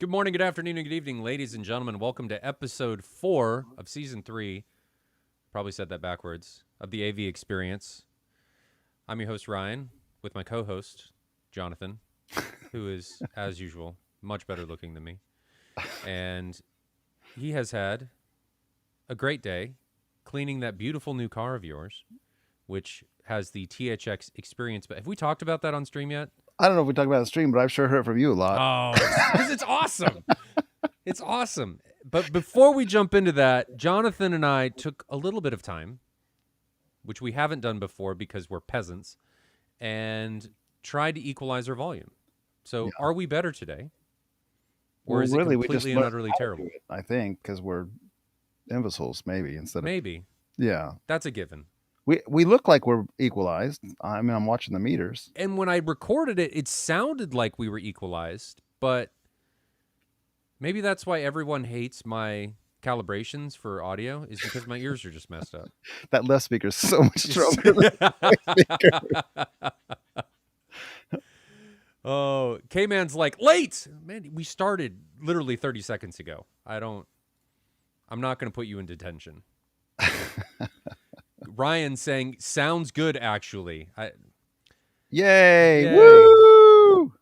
Good morning, good afternoon, and good evening, ladies and gentlemen. Welcome to episode 4 of season 3. Probably said that backwards. Of the AV Experience. I'm your host, Ryan, with my co-host, Jonathan, who is, as usual, much better looking than me. And he has had a great day cleaning that beautiful new car of yours, which has the THX Experience. But have we talked about that on stream yet? I don't know if we talked about it on stream, but I've sure heard it from you a lot. Oh, because it's awesome. It's awesome. But before we jump into that, Jonathan and I took a little bit of time, which we haven't done before because we're peasants, and tried to equalize our volume. So are we better today? Or is really, it completely and utterly terrible? I think because we're imbeciles, maybe instead of Maybe. Yeah, that's a given. We look like we're equalized. I mean, I'm watching the meters. And when I recorded it, it sounded like we were equalized, but maybe that's why everyone hates my calibrations for audio, is because my ears are just messed up. That left speaker is so much stronger than the right speaker. Oh, K-Man's like, late! Man, we started literally 30 seconds ago. I'm not going to put you in detention. Ryan saying, sounds good, actually. Yay! Woo!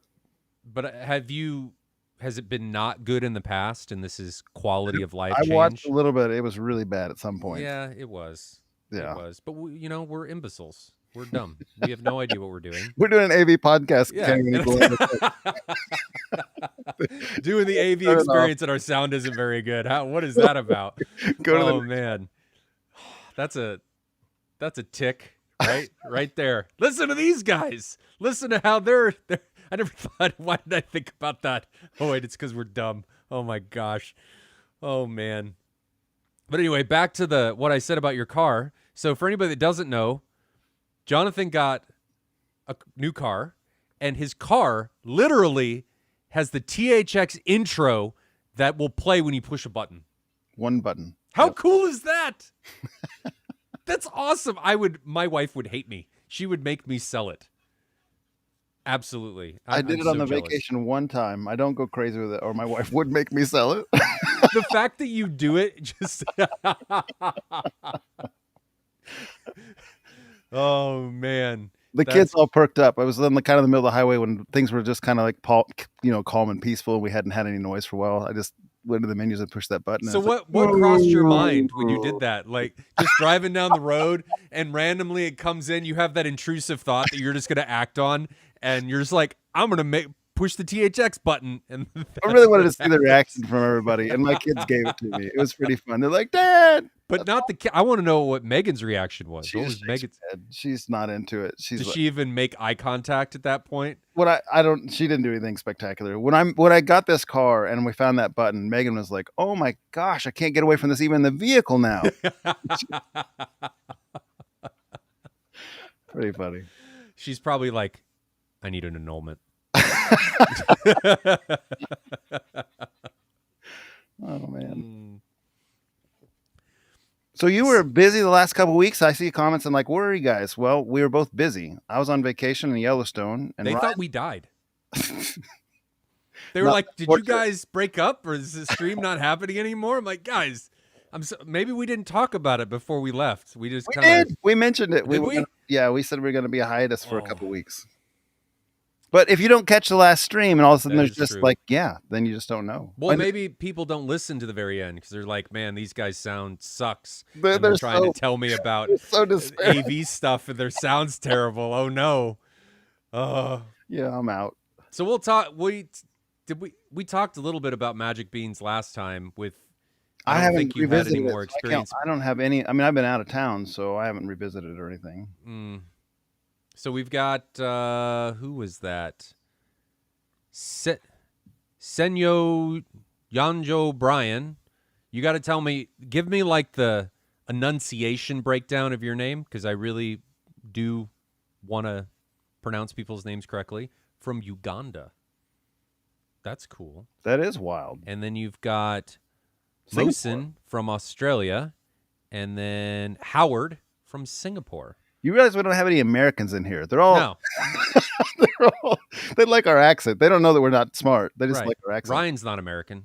But has it been not good in the past, and this is quality of life change? I watched a little bit. It was really bad at some point. Yeah, it was. Yeah. It was. But, we're imbeciles. We're dumb. We have no idea what we're doing. We're doing an AV podcast. Yeah. Doing the AV Experience and our sound isn't very good. What is that about? Man. That's a tick, right? Right there. Listen to these guys. Listen to how they're I never thought, why did I think about that? Oh, wait, it's because we're dumb. Oh, my gosh. Oh, man. But anyway, back to what I said about your car. So for anybody that doesn't know, Jonathan got a new car, and his car literally has the THX intro that will play when you push a button. One button. How cool is that? That's awesome. My wife would hate me. She would make me sell it. Absolutely. I did it on the vacation one time. I don't go crazy with it, or my wife would make me sell it. The fact that you do it just... Oh, man. The kids all perked up. I was in the kind of the middle of the highway when things were just kind of like, calm and peaceful. We hadn't had any noise for a while. I just went to the menus and pushed that button. So what crossed your mind when you did that? Like just driving down the road and randomly it comes in, you have that intrusive thought that you're just going to act on, and you're just like, I'm going to push the THX button. And I really wanted to see the reaction from everybody, and my kids gave it to me. It was pretty fun. They're like, Dad! But not the kid. I want to know what Megan's reaction was. What was Megan's? She's not into it. Did she even make eye contact at that point? She didn't do anything spectacular. When I got this car and we found that button, Megan was like, "Oh my gosh, I can't get away from this even in the vehicle now." Pretty funny. She's probably like, I need an annulment. Oh man. So you were busy the last couple of weeks. I see comments and like, where are you guys? Well, we were both busy. I was on vacation in Yellowstone, and they thought we died. They were like, "Did you guys break up, or is the stream not happening anymore?" I'm like, "Guys, maybe we didn't talk about it before we left. We just we mentioned it. We said we were going to be a hiatus for a couple of weeks. But if you don't catch the last stream and all of a sudden there's just true. Then you just don't know. Well, maybe people don't listen to the very end because they're like, man, these guys' sound sucks. They're trying to tell me about AV stuff and their sound's terrible. Oh, no. Yeah, I'm out. So we'll talk. We talked a little bit about Magic Beans last time with... I don't think you've had any more experience. I don't have any... I mean, I've been out of town, so I haven't revisited it or anything. So we've got, who was that? Senyo Yanjo Brian. You got to tell me, give me like the enunciation breakdown of your name, because I really do want to pronounce people's names correctly. From Uganda. That's cool. That is wild. And then you've got Mosin from Australia, and then Howard from Singapore. You realize we don't have any Americans in here. They're all, they like our accent. They don't know that we're not smart. They just like our accent. Ryan's not American.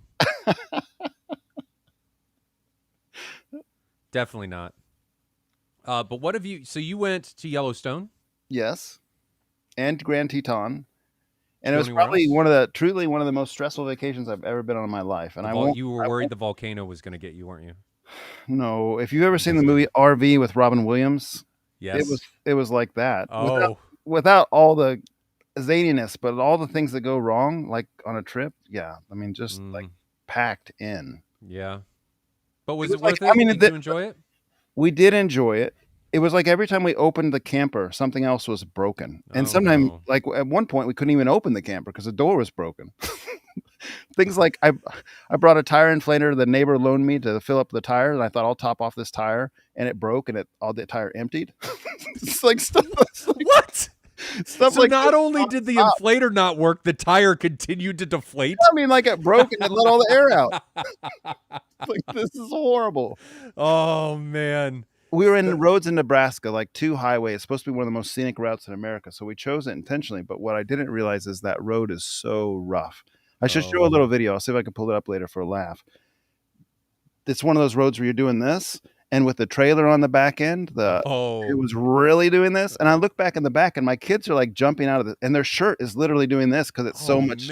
Definitely not. But what have you? So you went to Yellowstone? Yes, and Grand Teton, and it was probably truly one of the most stressful vacations I've ever been on in my life. And you were worried the volcano was going to get you, weren't you? No, if you've ever seen the movie RV with Robin Williams, yes, it was like that. Oh, without all the zaniness, but all the things that go wrong, like on a trip. Yeah, I mean, just like packed in. Yeah, but was it worth it? I mean, did you enjoy it? We did enjoy it. It was like every time we opened the camper, something else was broken. And sometimes, like at one point, we couldn't even open the camper because the door was broken. Things like I brought a tire inflator the neighbor loaned me to fill up the tire, and I thought I'll top off this tire, and it broke, and all the tire emptied. It's like stuff. What? Stuff so like not only did the inflator not work, the tire continued to deflate. I mean, like it broke and it let all the air out. Like, this is horrible. Oh man. We were in roads in Nebraska, like 2 highways. It's supposed to be one of the most scenic routes in America. So we chose it intentionally. But what I didn't realize is that road is so rough. I should show a little video. I'll see if I can pull it up later for a laugh. It's one of those roads where you're doing this. And with the trailer on the back end, it was really doing this. And I look back in the back and my kids are like jumping out of it. And their shirt is literally doing this because it's so much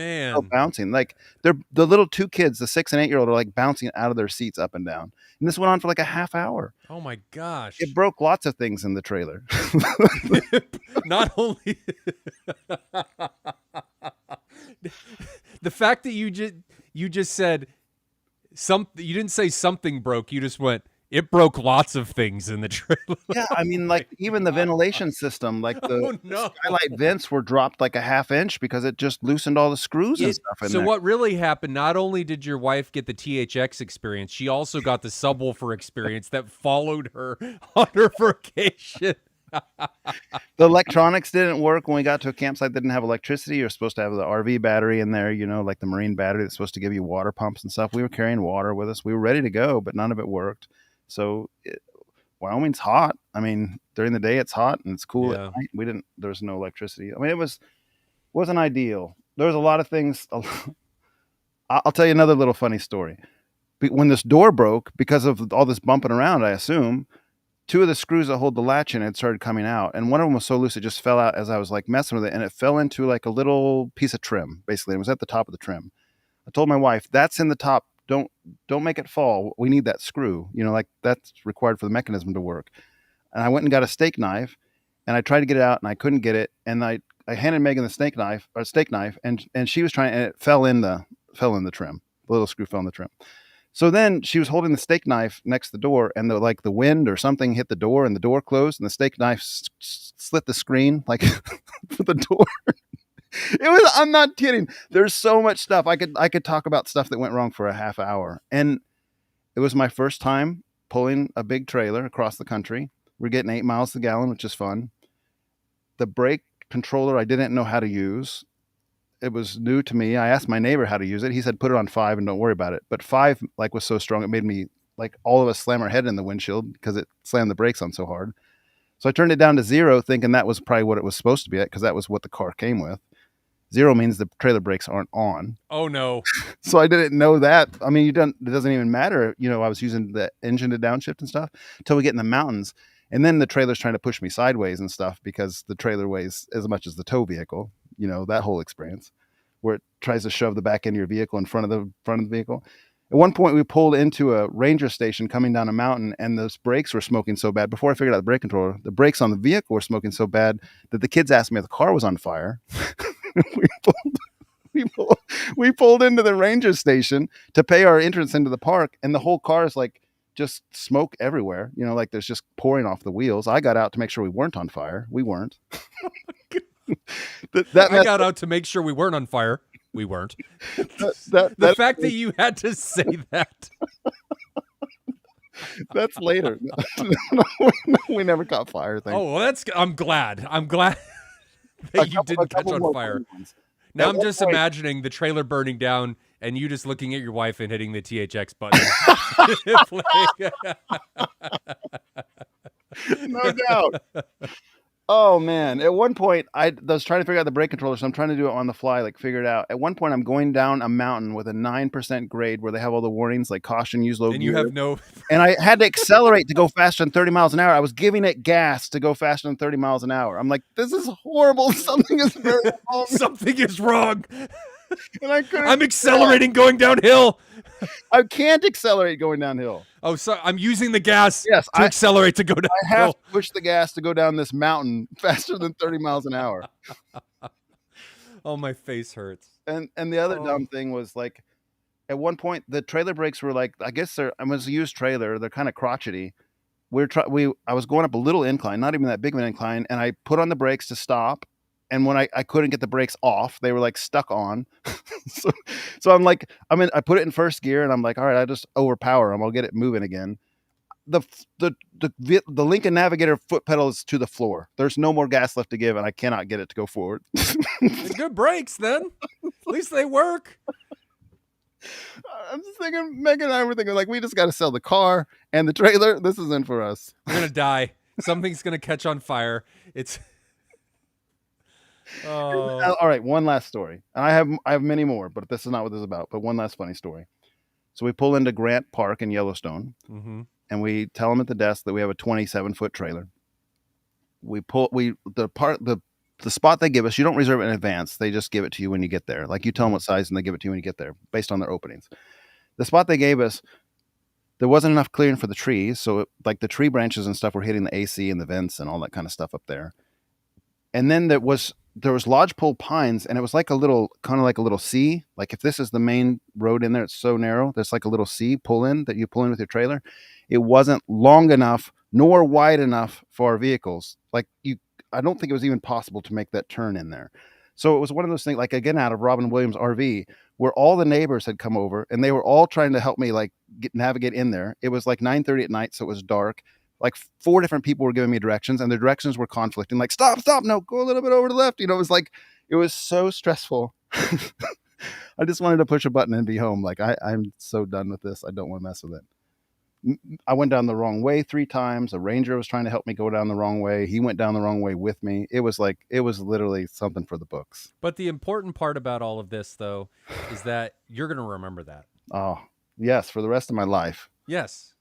bouncing. Like the little 2 kids, the 6 and 8-year-old, are like bouncing out of their seats up and down. And this went on for like a half hour. Oh my gosh. It broke lots of things in the trailer. Not only the fact that you just said you didn't say something broke, you just went, it broke lots of things in the trailer. Yeah, I mean, like even the ventilation system, like the skylight vents were dropped like a ½ inch because it just loosened all the screws and stuff in there. So what really happened, not only did your wife get the THX experience, she also got the subwoofer experience that followed her on her vacation. The electronics didn't work when we got to a campsite that didn't have electricity. You're supposed to have the RV battery in there, like the marine battery that's supposed to give you water pumps and stuff. We were carrying water with us. We were ready to go, but none of it worked. So Wyoming's hot. I mean, during the day it's hot and it's cool at night. There's no electricity. I mean, it wasn't ideal. There was a lot of things. I'll tell you another little funny story. When this door broke, because of all this bumping around, I assume, 2 of the screws that hold the latch in it started coming out. And one of them was so loose, it just fell out as I was like messing with it. And it fell into like a little piece of trim, basically. It was at the top of the trim. I told my wife, that's in the top. Don't make it fall. We need that screw, like that's required for the mechanism to work. And I went and got a steak knife and I tried to get it out and I couldn't get it. And I handed Megan the steak knife and she was trying, and it fell in the trim. The little screw fell in the trim. So then she was holding the steak knife next to the door and the wind or something hit the door and the door closed and the steak knife slit the screen like for the door. I'm not kidding. There's so much stuff. I could talk about stuff that went wrong for a half hour. And it was my first time pulling a big trailer across the country. We're getting 8 miles to the gallon, which is fun. The brake controller I didn't know how to use. It was new to me. I asked my neighbor how to use it. He said, put it on 5 and don't worry about it. But 5 was so strong, it made me all of us slam our head in the windshield because it slammed the brakes on so hard. So I turned it down to 0 thinking that was probably what it was supposed to be at because that was what the car came with. 0 means the trailer brakes aren't on. Oh no. So I didn't know that. I mean, it doesn't even matter. I was using the engine to downshift and stuff until we get in the mountains. And then the trailer's trying to push me sideways and stuff because the trailer weighs as much as the tow vehicle, that whole experience where it tries to shove the back end of your vehicle in front of the vehicle. At one point we pulled into a ranger station coming down a mountain and those brakes were smoking so bad. Before I figured out the brake controller, the brakes on the vehicle were smoking so bad that the kids asked me if the car was on fire. we pulled into the ranger station to pay our entrance into the park and the whole car is like just smoke everywhere, like there's just pouring off the wheels. I got out to make sure we weren't on fire. We weren't. I got out to make sure we weren't on fire. We weren't. The fact that you had to say that. That's later. We never caught fire. Well, I'm glad that you didn't catch on fire. Now I'm just imagining the trailer burning down and you just looking at your wife and hitting the THX button. No doubt. Oh man! At one point, I was trying to figure out the brake controller, so I'm trying to do it on the fly, like figure it out. At one point, I'm going down a mountain with a 9% grade where they have all the warnings, like caution, use low And gear. you have no. And I had to accelerate to go faster than 30 miles an hour. I was giving it gas to go faster than 30 miles an hour. I'm like, this is horrible. Something is very wrong. Something is wrong. And I couldn't. I'm accelerating going downhill. I can't accelerate going downhill. Oh, so I'm using the gas Yes, to accelerate to go downhill. I have to push the gas to go down this mountain faster than 30 miles an hour. Oh, my face hurts. And the other dumb thing was, like, at one point the trailer brakes were like, I guess I was a used trailer. They're kind of crotchety. I was going up a little incline, not even that big of an incline, and I put on the brakes to stop. And when I couldn't get the brakes off, they were like stuck on. so I'm like, I put it in first gear, and I'm like, all right, I just overpower them. I'll get it moving again. The Lincoln Navigator foot pedal is to the floor. There's no more gas left to give, and I cannot get it to go forward. Good brakes, then. At least they work. I'm just thinking, Megan and I were thinking, like, we just got to sell the car and the trailer. This isn't for us. We're gonna die. Something's gonna catch on fire. It's. Oh. All right, one last story. And I have many more, but this is not what this is about. But one last funny story. So we pull into Grant Park in Yellowstone, and we tell them at the desk that we have a 27-foot trailer. The spot they give us, you don't reserve it in advance. They just give it to you when you get there. Like, you tell them what size, and they give it to you when you get there, based on their openings. The spot they gave us, there wasn't enough clearing for the trees, so like the tree branches and stuff were hitting the AC and the vents and all that kind of stuff up there. And then there was lodgepole pines, and it was like a little C. Like, if this is the main road in there, it's so narrow. There's like a little C that you pull in with your trailer. It wasn't long enough nor wide enough for our vehicles. Like, I don't think it was even possible to make that turn in there. So it was one of those things, like, again, out of Robin Williams' RV, where all the neighbors had come over, and they were all trying to help me, like, navigate in there. It was like 9:30 at night, so it was dark. Like, 4 different people were giving me directions, and the directions were conflicting. Like, stop, no, go a little bit over to the left. It was like, it was so stressful. I just wanted to push a button and be home. Like, I'm so done with this. I don't want to mess with it. I went down the wrong way 3 times. A ranger was trying to help me go down the wrong way. He went down the wrong way with me. It was literally something for the books. But the important part about all of this, though, is that you're going to remember that. Oh, yes, for the rest of my life. Yes.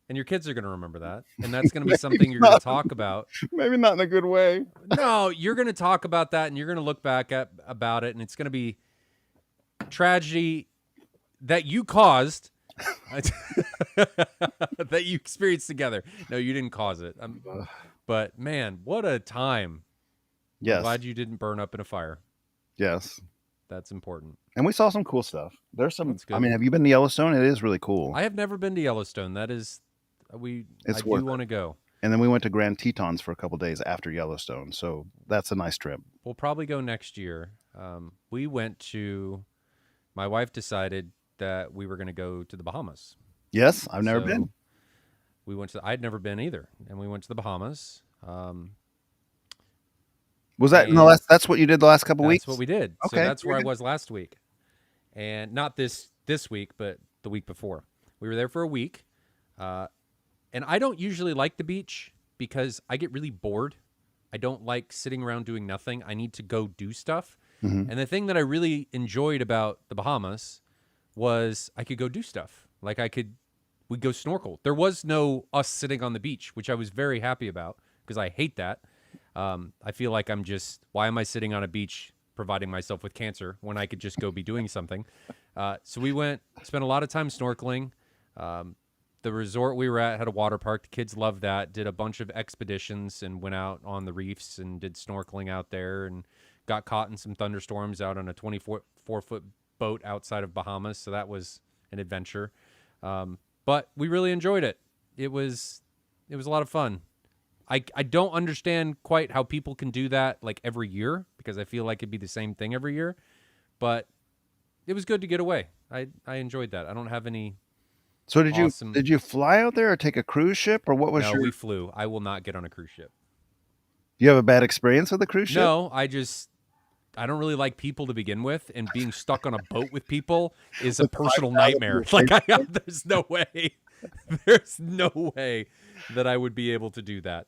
And your kids are going to remember that. And that's going to be something you're going to talk about. Maybe not in a good way. No, you're going to talk about that, and you're going to look back about it, and it's going to be tragedy that you caused, that you experienced together. No, you didn't cause it. But, man, what a time. Yes. I'm glad you didn't burn up in a fire. Yes. That's important. And we saw some cool stuff. There's some, I mean, have you been to Yellowstone? It is really cool. I have never been to Yellowstone. That is, I do want to go. And then we went to Grand Tetons for a couple of days after Yellowstone. So that's a nice trip. We'll probably go next year. My wife decided that we were going to go to the Bahamas. Yes, I've never been. I'd never been either. And we went to the Bahamas. Was that, that's what you did the last couple of weeks? That's what we did. Okay. So that's where I was last week. And not this week, but the week before. We were there for a week. And I don't usually like the beach because I get really bored. I don't like sitting around doing nothing. I need to go do stuff. Mm-hmm. And the thing that I really enjoyed about the Bahamas was I could go do stuff. Like we'd go snorkel. There was no us sitting on the beach, which I was very happy about because I hate that. I feel like why am I sitting on a beach providing myself with cancer when I could just go be doing something? So we spent a lot of time snorkeling. The resort we were at had a water park. The kids loved that. Did a bunch of expeditions and went out on the reefs and did snorkeling out there and got caught in some thunderstorms out on a 24-foot boat outside of Bahamas. So that was an adventure. But we really enjoyed it. It was a lot of fun. I don't understand quite how people can do that like every year because I feel like it'd be the same thing every year. But it was good to get away. I enjoyed that. I don't have any. So did you fly out there or take a cruise ship or what was No, we flew. I will not get on a cruise ship. Do you have a bad experience with the cruise ship? No, I don't really like people to begin with, and being stuck on a boat with people is a personal nightmare. Like there's no way. There's no way that I would be able to do that.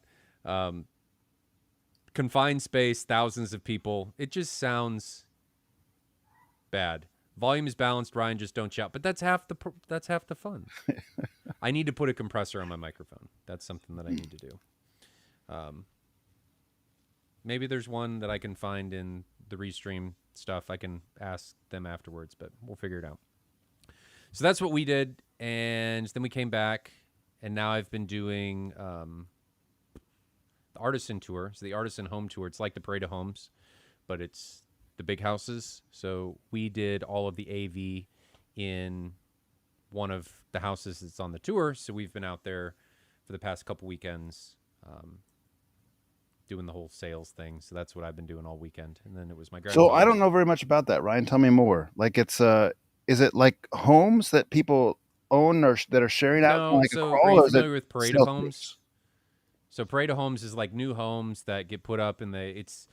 Confined space, thousands of people. It just sounds bad. Volume is balanced, Ryan. Just don't shout. But that's half the fun. I need to put a compressor on my microphone. That's something that I need to do. Maybe there's one that I can find in the Restream stuff. I can ask them afterwards, but we'll figure it out. So that's what we did, and then we came back, and now I've been doing the Artisan Tour. So the Artisan Home Tour. It's like the Parade of Homes, but it's the big houses. So we did all of the AV in one of the houses that's on the tour. So we've been out there for the past couple weekends doing the whole sales thing. So that's what I've been doing all weekend. And then it was my grandfather. So I don't know very much about that, Ryan. Tell me more. Like it's is it like homes that people own or that are sharing out? No, Like so are you familiar with Parade of Homes? So Parade of Homes is like new homes that get put up in it's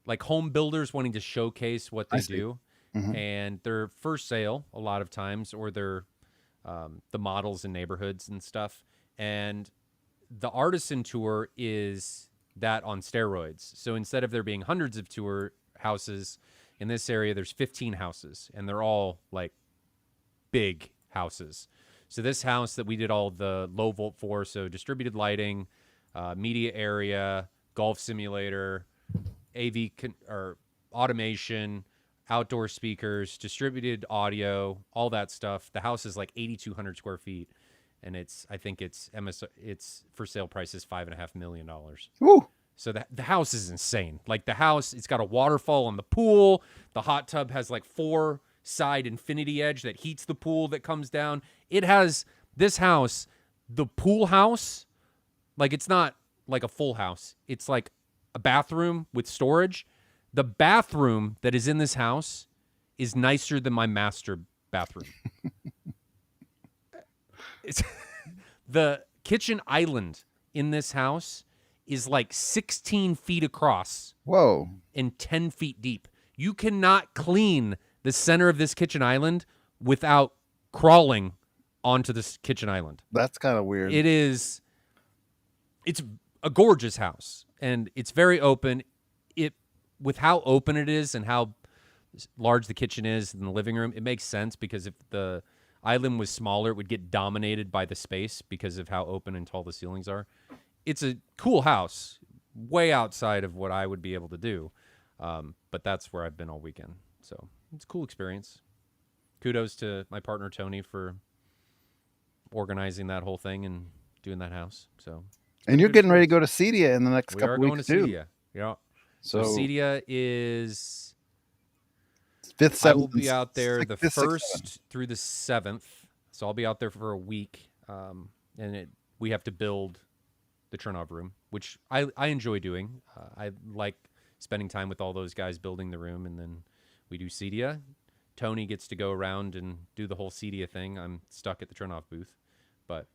like home builders wanting to showcase what they do. Mm-hmm. And they're for sale a lot of times, or they're the models in neighborhoods and stuff. And the Artisan Tour is that on steroids. So instead of there being hundreds of tour houses in this area, there's 15 houses, and they're all like big houses. So this house that we did all the low volt for, so distributed lighting, media area, golf simulator, AV or automation, outdoor speakers, distributed audio, all that stuff. The house is like 8,200 square feet, and I think its for sale price is $5.5 million. Woo. So the house is insane. Like the house, it's got a waterfall on the pool. The hot tub has like 4 side infinity edge that heats the pool that comes down. It has this house, the pool house, like it's not like a full house. It's like a bathroom with storage. The bathroom that is in this house is nicer than my master bathroom. The kitchen island in this house is like 16 feet across. Whoa. And 10 feet deep. You cannot clean the center of this kitchen island without crawling onto this kitchen island. That's kind of weird. It's a gorgeous house, and it's very open. With how open it is and how large the kitchen is in the living room, it makes sense, because if the island was smaller, it would get dominated by the space because of how open and tall the ceilings are. It's a cool house, way outside of what I would be able to do, but that's where I've been all weekend. So it's a cool experience. Kudos to my partner Tony for organizing that whole thing and doing that house. So, and you're getting ready to go to Cedia in the next couple weeks. We are going to Cedia. Yeah. So Cedia is 5th, 7th. I will be out there the 1st through the 7th. So I'll be out there for a week, and we have to build the Chernobyl room, which I enjoy doing. I like spending time with all those guys building the room, and then we do Cedia. Tony gets to go around and do the whole Cedia thing. I'm stuck at the Chernobyl booth. But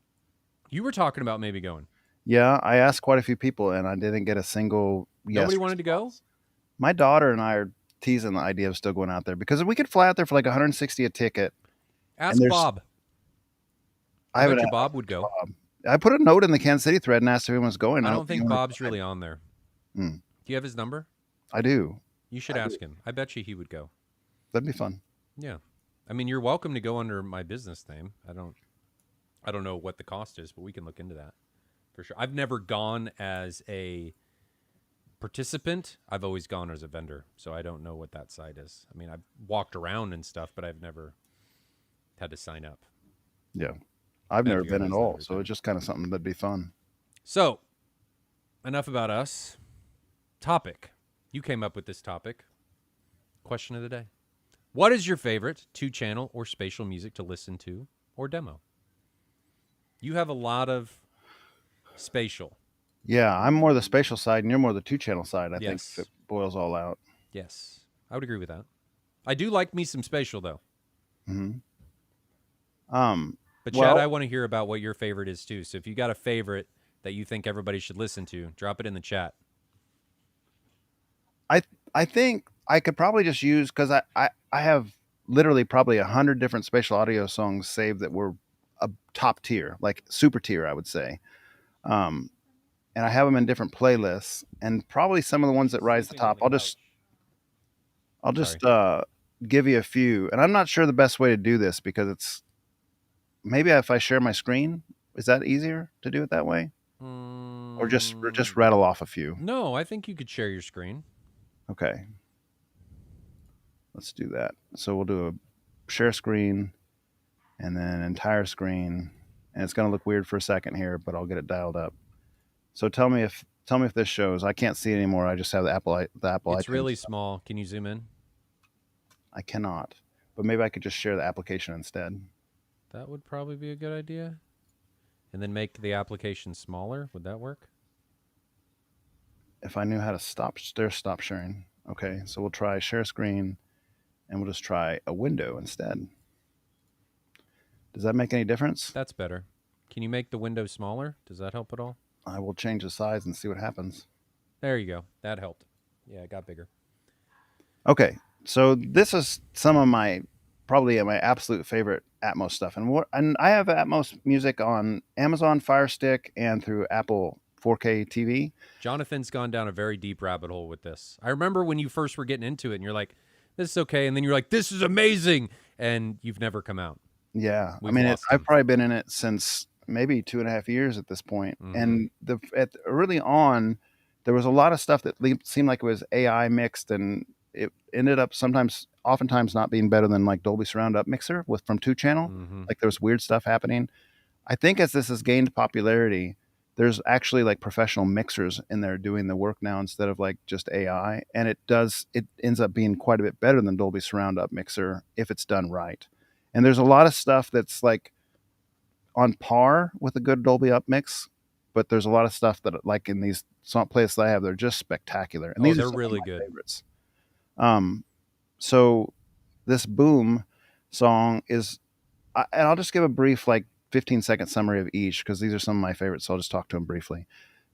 you were talking about maybe going. Yeah, I asked quite a few people, and I didn't get a single yes. Nobody wanted to go? My daughter and I are teasing the idea of still going out there, because we could fly out there for like $160 a ticket. Ask Bob. I bet you Bob would go. Bob. I put a note in the Kansas City thread and asked if anyone was going. I don't think Bob's really on there. Do you have his number? I do. You should ask him. I bet you he would go. That'd be fun. Yeah. I mean, you're welcome to go under my business name. I don't know what the cost is, but we can look into that for sure. I've never gone as a participant. I've always gone as a vendor, so I don't know what that side is. I mean, I've walked around and stuff, but I've never had to sign up. Yeah. I've never been at all, so it's just kind of something that'd be fun. So, enough about us. Topic. You came up with this topic. Question of the day. What is your favorite 2-channel or spatial music to listen to or demo? You have a lot of spatial. Yeah, I'm more the spatial side, and you're more the 2-channel side, I think, if it boils all out. Yes, I would agree with that. I do like me some spatial, though. Mm-hmm. But Chad, I want to hear about what your favorite is, too. So if you got a favorite that you think everybody should listen to, drop it in the chat. I think I could probably just use, because I have literally probably 100 different spatial audio songs saved that were a top tier, like super tier, I would say. Um, and I have them in different playlists, and probably some of the ones that rise to the Sleeping on top. the couch. I'll Sorry. just give you a few, and I'm not sure the best way to do this because it's maybe if I share my screen, is that easier to do it that way, or just Mm, rattle off a few? no, I think you could share your screen. Okay, let's do that. So we'll do a share screen and then entire screen, and it's going to look weird for a second here, but I'll get it dialed up. So tell me if this shows. I can't see it anymore. I just have the Apple It's iTunes. really small. Can you zoom in? I cannot, but maybe I could just share the application instead. That would probably be a good idea. And then make the application smaller. Would that work? If I knew how to stop sharing. Okay, so we'll try share screen, and we'll just try a window instead. Does that make any difference? That's better. Can you make the window smaller? Does that help at all? I will change the size and see what happens. There you go. That helped. Yeah, it got bigger. Okay, so this is some of my probably my absolute favorite Atmos stuff, and I have Atmos music on Amazon Fire Stick and through Apple 4K TV. Jonathan's gone down a very deep rabbit hole with this. I remember when you first were getting into it and you're like, this is okay. And then you're like, this is amazing. And you've never come out. Yeah, I We've mean, lost I've him. probably been in it since maybe 2.5 years at this point. Mhm. And early on, there was a lot of stuff that seemed like it was AI mixed, and it ended up oftentimes not being better than like Dolby Surround Up Mixer with from 2 channel. Mhm. Like there was weird stuff happening. I think as this has gained popularity, there's actually like professional mixers in there doing the work now instead of like just AI, and it ends up being quite a bit better than Dolby Surround Up Mixer if it's done right. And there's a lot of stuff that's like on par with a good Dolby Up mix, but there's a lot of stuff that like in these song playlists I have, they're just spectacular, and Oh, these are they're some of really my good. favorites. So this Boom song is, and I'll just give a brief like 15-second summary of each because these are some of my favorites. So I'll just talk to them briefly.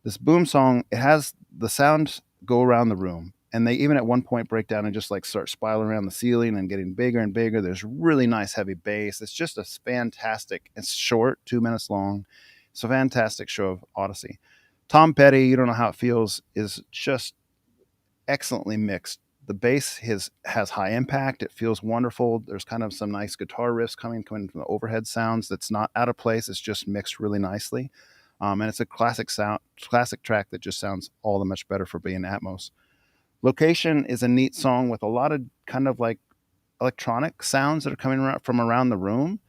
This Boom song, it has the sound go around the room, and they even at one point break down and just like start spiraling around the ceiling and getting bigger and bigger. There's really nice heavy bass. It's just a fantastic. It's short, 2 minutes long. It's a fantastic show of Odyssey. Tom Petty, you don't know how it feels, is just excellently mixed. The bass has high impact. It feels wonderful. There's kind of some nice guitar riffs coming from the overhead sounds. That's not out of place. It's just mixed really nicely, and it's a classic track that just sounds all the much better for being Atmos. Location is a neat song with a lot of kind of like electronic sounds that are coming from around the room.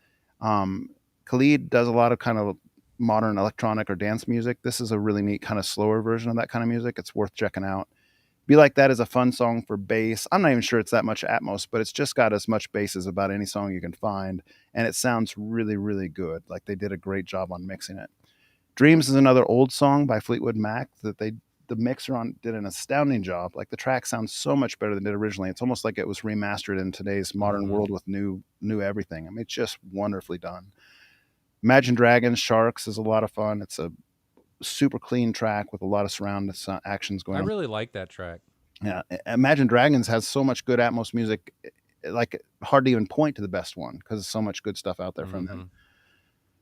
Um, Khalid does a lot of kind of modern electronic or dance music. This is a really neat kind of slower version of that kind of music. It's worth checking out. Be Like That is a fun song for bass. I'm not even sure it's that much Atmos, but it's just got as much bass as about any song you can find, and it sounds really, really good. Like they did a great job on mixing it. Dreams is another old song by Fleetwood Mac that the mixer on did an astounding job. Like the track sounds so much better than it did originally. It's almost like it was remastered in today's modern Mhm. world with new everything. I mean, it's just wonderfully done. Imagine Dragons Sharks is a lot of fun. It's a super clean track with a lot of surround actions I going on. really like that track. Yeah, Imagine Dragons has so much good Atmos music, like hard to even point to the best one because there's so much good stuff out there from them. Mhm.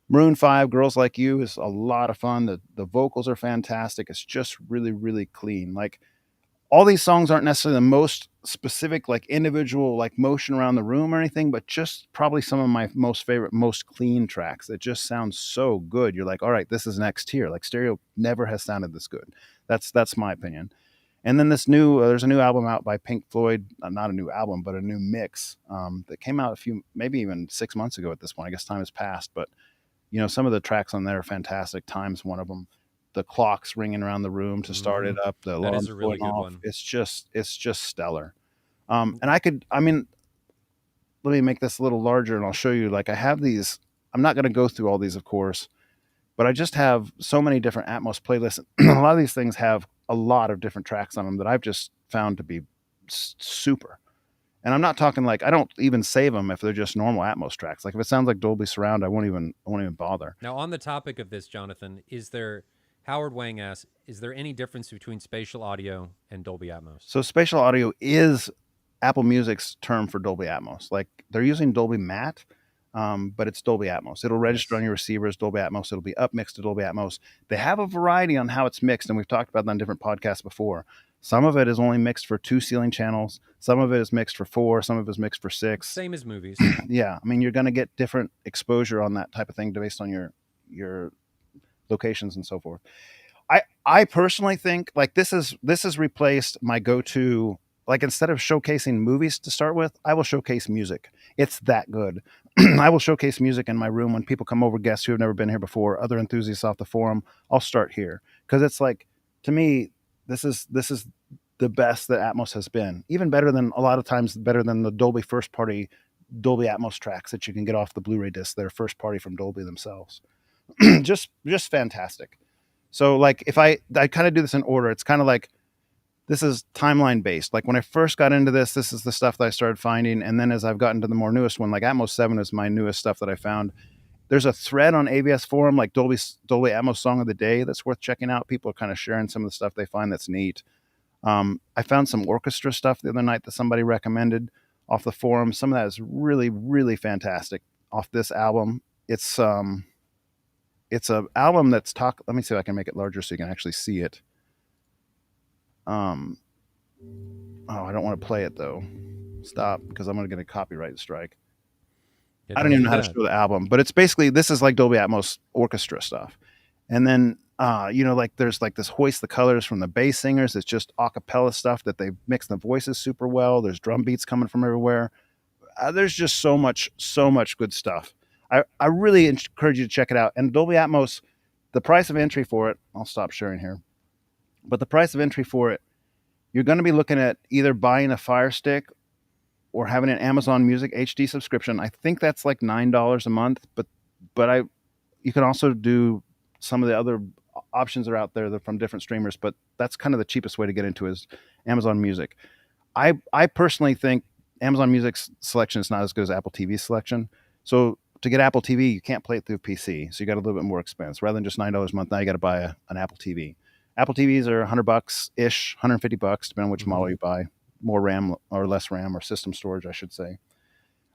Maroon 5, Girls Like You is a lot of fun. The vocals are fantastic. It's just really, really clean. Like all these songs aren't necessarily the most specific, like individual, like motion around the room or anything, but just probably some of my most favorite, most clean tracks that just sound so good. You're like, all right, this is next tier. Like stereo never has sounded this good. That's my opinion. And then there's a new album out by Pink Floyd, not a new album, but a new mix that came out maybe even 6 months ago at this point. I guess time has passed, but some of the tracks on there are fantastic. Time's one of them. The clocks ringing around the room to start it Mhm. up, the That is alarms a really going good off. one. It's just stellar. I mean, let me make this a little larger and I'll show you. Like I have these. I'm not going to go through all these, of course, but I just have so many different Atmos playlists. A lot of these things have a lot of different tracks on them that I've just found to be super. And I'm not talking like I don't even save them if they're just normal Atmos tracks. Like if it sounds like Dolby Surround, I won't even bother. Now, on the topic of this, Jonathan, Howard Wang asks, is there any difference between spatial audio and Dolby Atmos? So spatial audio is Apple Music's term for Dolby Atmos. Like they're using Dolby Matte, but it's Dolby Atmos. It'll register on your receiver as Dolby Atmos. It'll be upmixed to Dolby Atmos. They have a variety on how it's mixed, and we've talked about that on different podcasts before. Some of it is only mixed for 2 ceiling channels. Some of it is mixed for 4. Some of it is mixed for 6. Same as movies. Yeah, I mean, you're going to get different exposure on that type of thing based on your locations and so forth. I personally think like this has replaced my go-to. Like instead of showcasing movies to start with, I will showcase music. It's that good. I will showcase music in my room when people come over, guests who have never been here before, other enthusiasts off the forum. I'll start here because it's like, to me, this is the best that Atmos has been. Even better than a lot of times better than the Dolby first party Dolby Atmos tracks that you can get off the Blu-ray disc. They're first party from Dolby themselves. just fantastic. So like if I kind of do this in order, it's kind of like this is timeline based. Like when I first got into this is the stuff that I started finding. And then as I've gotten to the more newest one, like Atmos 7 is my newest stuff that I found. There's a thread on AVS forum, like Dolby Atmos song of the day that's worth checking out. People are kind of sharing some of the stuff they find that's neat. I found some orchestra stuff the other night that somebody recommended off the forum. Some of that is really, really fantastic off this album. It's an album that's let me see if I can make it larger so you can actually see it. I don't want to play it though. Stop, because I'm going to get a copyright strike. I don't even know how to show the album, but it's basically, this is like Dolby Atmos orchestra stuff. And then, like there's like this Hoist the Colors from the bass singers. It's just a cappella stuff that they mix the voices super well. There's drum beats coming from everywhere. There's just so much good stuff. I really encourage you to check it out. And Dolby Atmos, the price of entry for it, I'll stop sharing here. But the price of entry for it, you're going to be looking at either buying a Fire Stick or having an Amazon Music HD subscription. I think that's like $9 a month, but you can also do some of the other options that are out there that are from different streamers, but that's kind of the cheapest way to get into is Amazon Music. I personally think Amazon Music's selection is not as good as Apple TV's selection. So to get Apple TV, you can't play it through PC. So you got a little bit more expense. Rather than just $9 a month, now you got to buy an Apple TV. Apple TVs are $100-ish, $150, depending on which model you buy. More RAM or less RAM or system storage, I should say.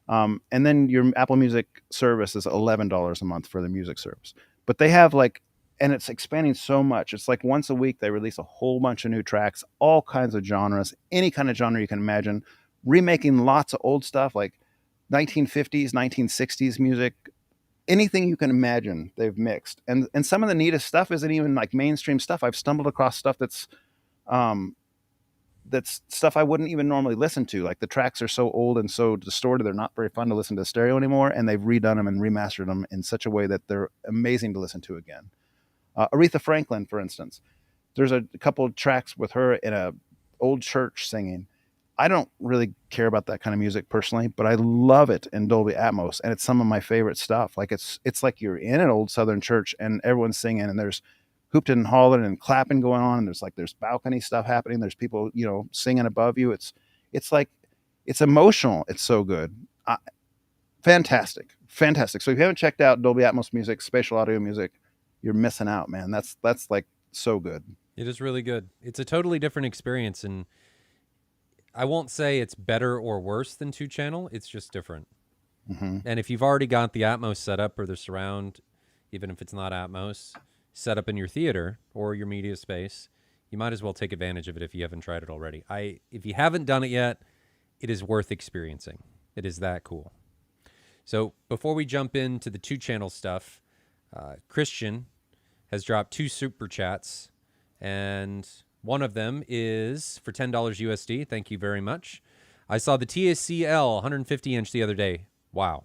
And then your Apple Music service is $11 a month for the music service. But they have and it's expanding so much. It's like once a week they release a whole bunch of new tracks, all kinds of genres, any kind of genre you can imagine, remaking lots of old stuff like 1950s, 1960s music, anything you can imagine they've mixed. And some of the neatest stuff isn't even like mainstream stuff. I've stumbled across stuff that's stuff I wouldn't even normally listen to. Like the tracks are so old and so distorted, they're not very fun to listen to stereo anymore. And they've redone them and remastered them in such a way that they're amazing to listen to again. Aretha Franklin, for instance, there's a couple of tracks with her in a old church singing. I don't really care about that kind of music personally, but I love it in Dolby Atmos, and it's some of my favorite stuff. Like it's like you're in an old Southern church and everyone's singing, and there's hooping and hollering and clapping going on, and there's balcony stuff happening. There's people, singing above you. It's like it's emotional. It's so good. Fantastic. So if you haven't checked out Dolby Atmos music, spatial audio music, you're missing out, man. That's like so good. It is really good. It's a totally different experience, and I won't say it's better or worse than 2-channel. It's just different. Mm-hmm. And if you've already got the Atmos set up or the surround, even if it's not Atmos, set up in your theater or your media space, you might as well take advantage of it if you haven't tried it already. If you haven't done it yet, it is worth experiencing. It is that cool. So before we jump into the 2-channel stuff, Christian has dropped 2 super chats, and one of them is for $10 USD. Thank you very much. I saw the TCL 150-inch the other day. Wow.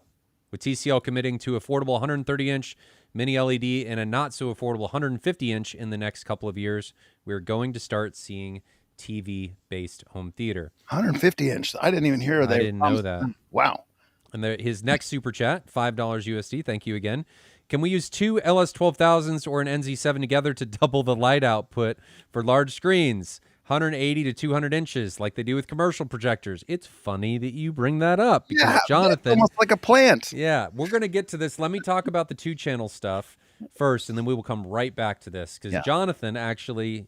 With TCL committing to affordable 130-inch mini LED and a not-so-affordable 150-inch in the next couple of years, we're going to start seeing TV-based home theater. 150-inch. I didn't even hear that. I didn't know that. Wow. And his next super chat, $5 USD. Thank you again. Can we use 2 LS12000s or an NZ7 together to double the light output for large screens, 180 to 200 inches, like they do with commercial projectors? It's funny that you bring that up because Jonathan, almost like a plant. Yeah, we're going to get to this. Let me talk about the 2-channel stuff first, and then we will come right back to this because Jonathan actually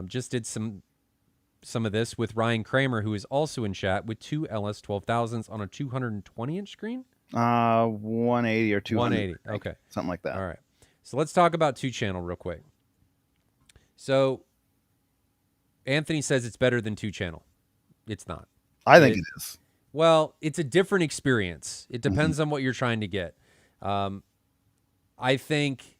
just did some of this with Ryan Kramer, who is also in chat with 2 LS12000s on a 220-inch screen. 180 or 200. 180. Okay. Something like that. All right. So let's talk about 2-channel real quick. So Anthony says it's better than 2-channel. It's not. I think it is. Well, it's a different experience. It depends on what you're trying to get. I think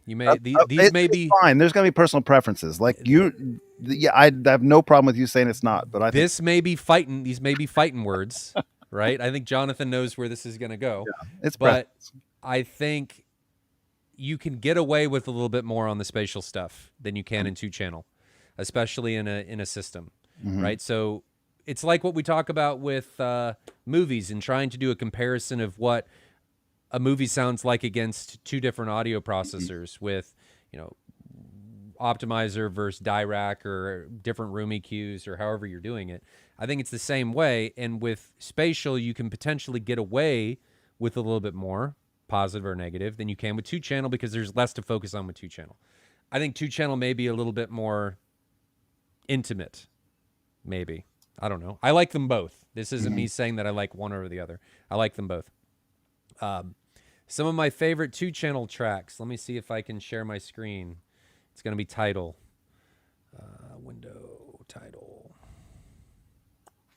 you may these may be fine. There's gonna be personal preferences. Like you, yeah, I have no problem with you saying it's not. But this may be fighting. These may be fighting words, right? I think Jonathan knows where this is going to go. Yeah, it's but I think you can get away with a little bit more on the spatial stuff than you can in 2-channel, especially in a system, right? So it's like what we talk about with movies and trying to do a comparison of what a movie sounds like against 2 different audio processors with, optimizer versus Dirac or different room EQs or however you're doing it. I think it's the same way. And with spatial, you can potentially get away with a little bit more, positive or negative, than you can with 2-channel because there's less to focus on with 2-channel. I think 2-channel may be a little bit more intimate, maybe. I don't know. I like them both. This isn't me saying that I like one over the other. I like them both. Some of my favorite 2-channel tracks. Let me see if I can share my screen. It's going to be title. Window title.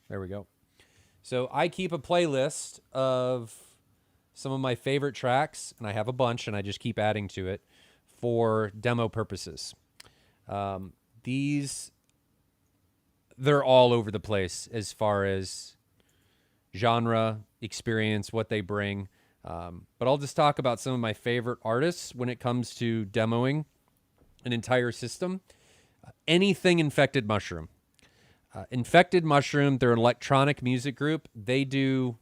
There we go. So I keep a playlist of some of my favorite tracks, and I have a bunch, and I just keep adding to it for demo purposes. They're all over the place as far as genre, experience, what they bring. But I'll just talk about some of my favorite artists when it comes to demoing an entire system. Anything Infected Mushroom. Infected Mushroom, they're an electronic music group. They do...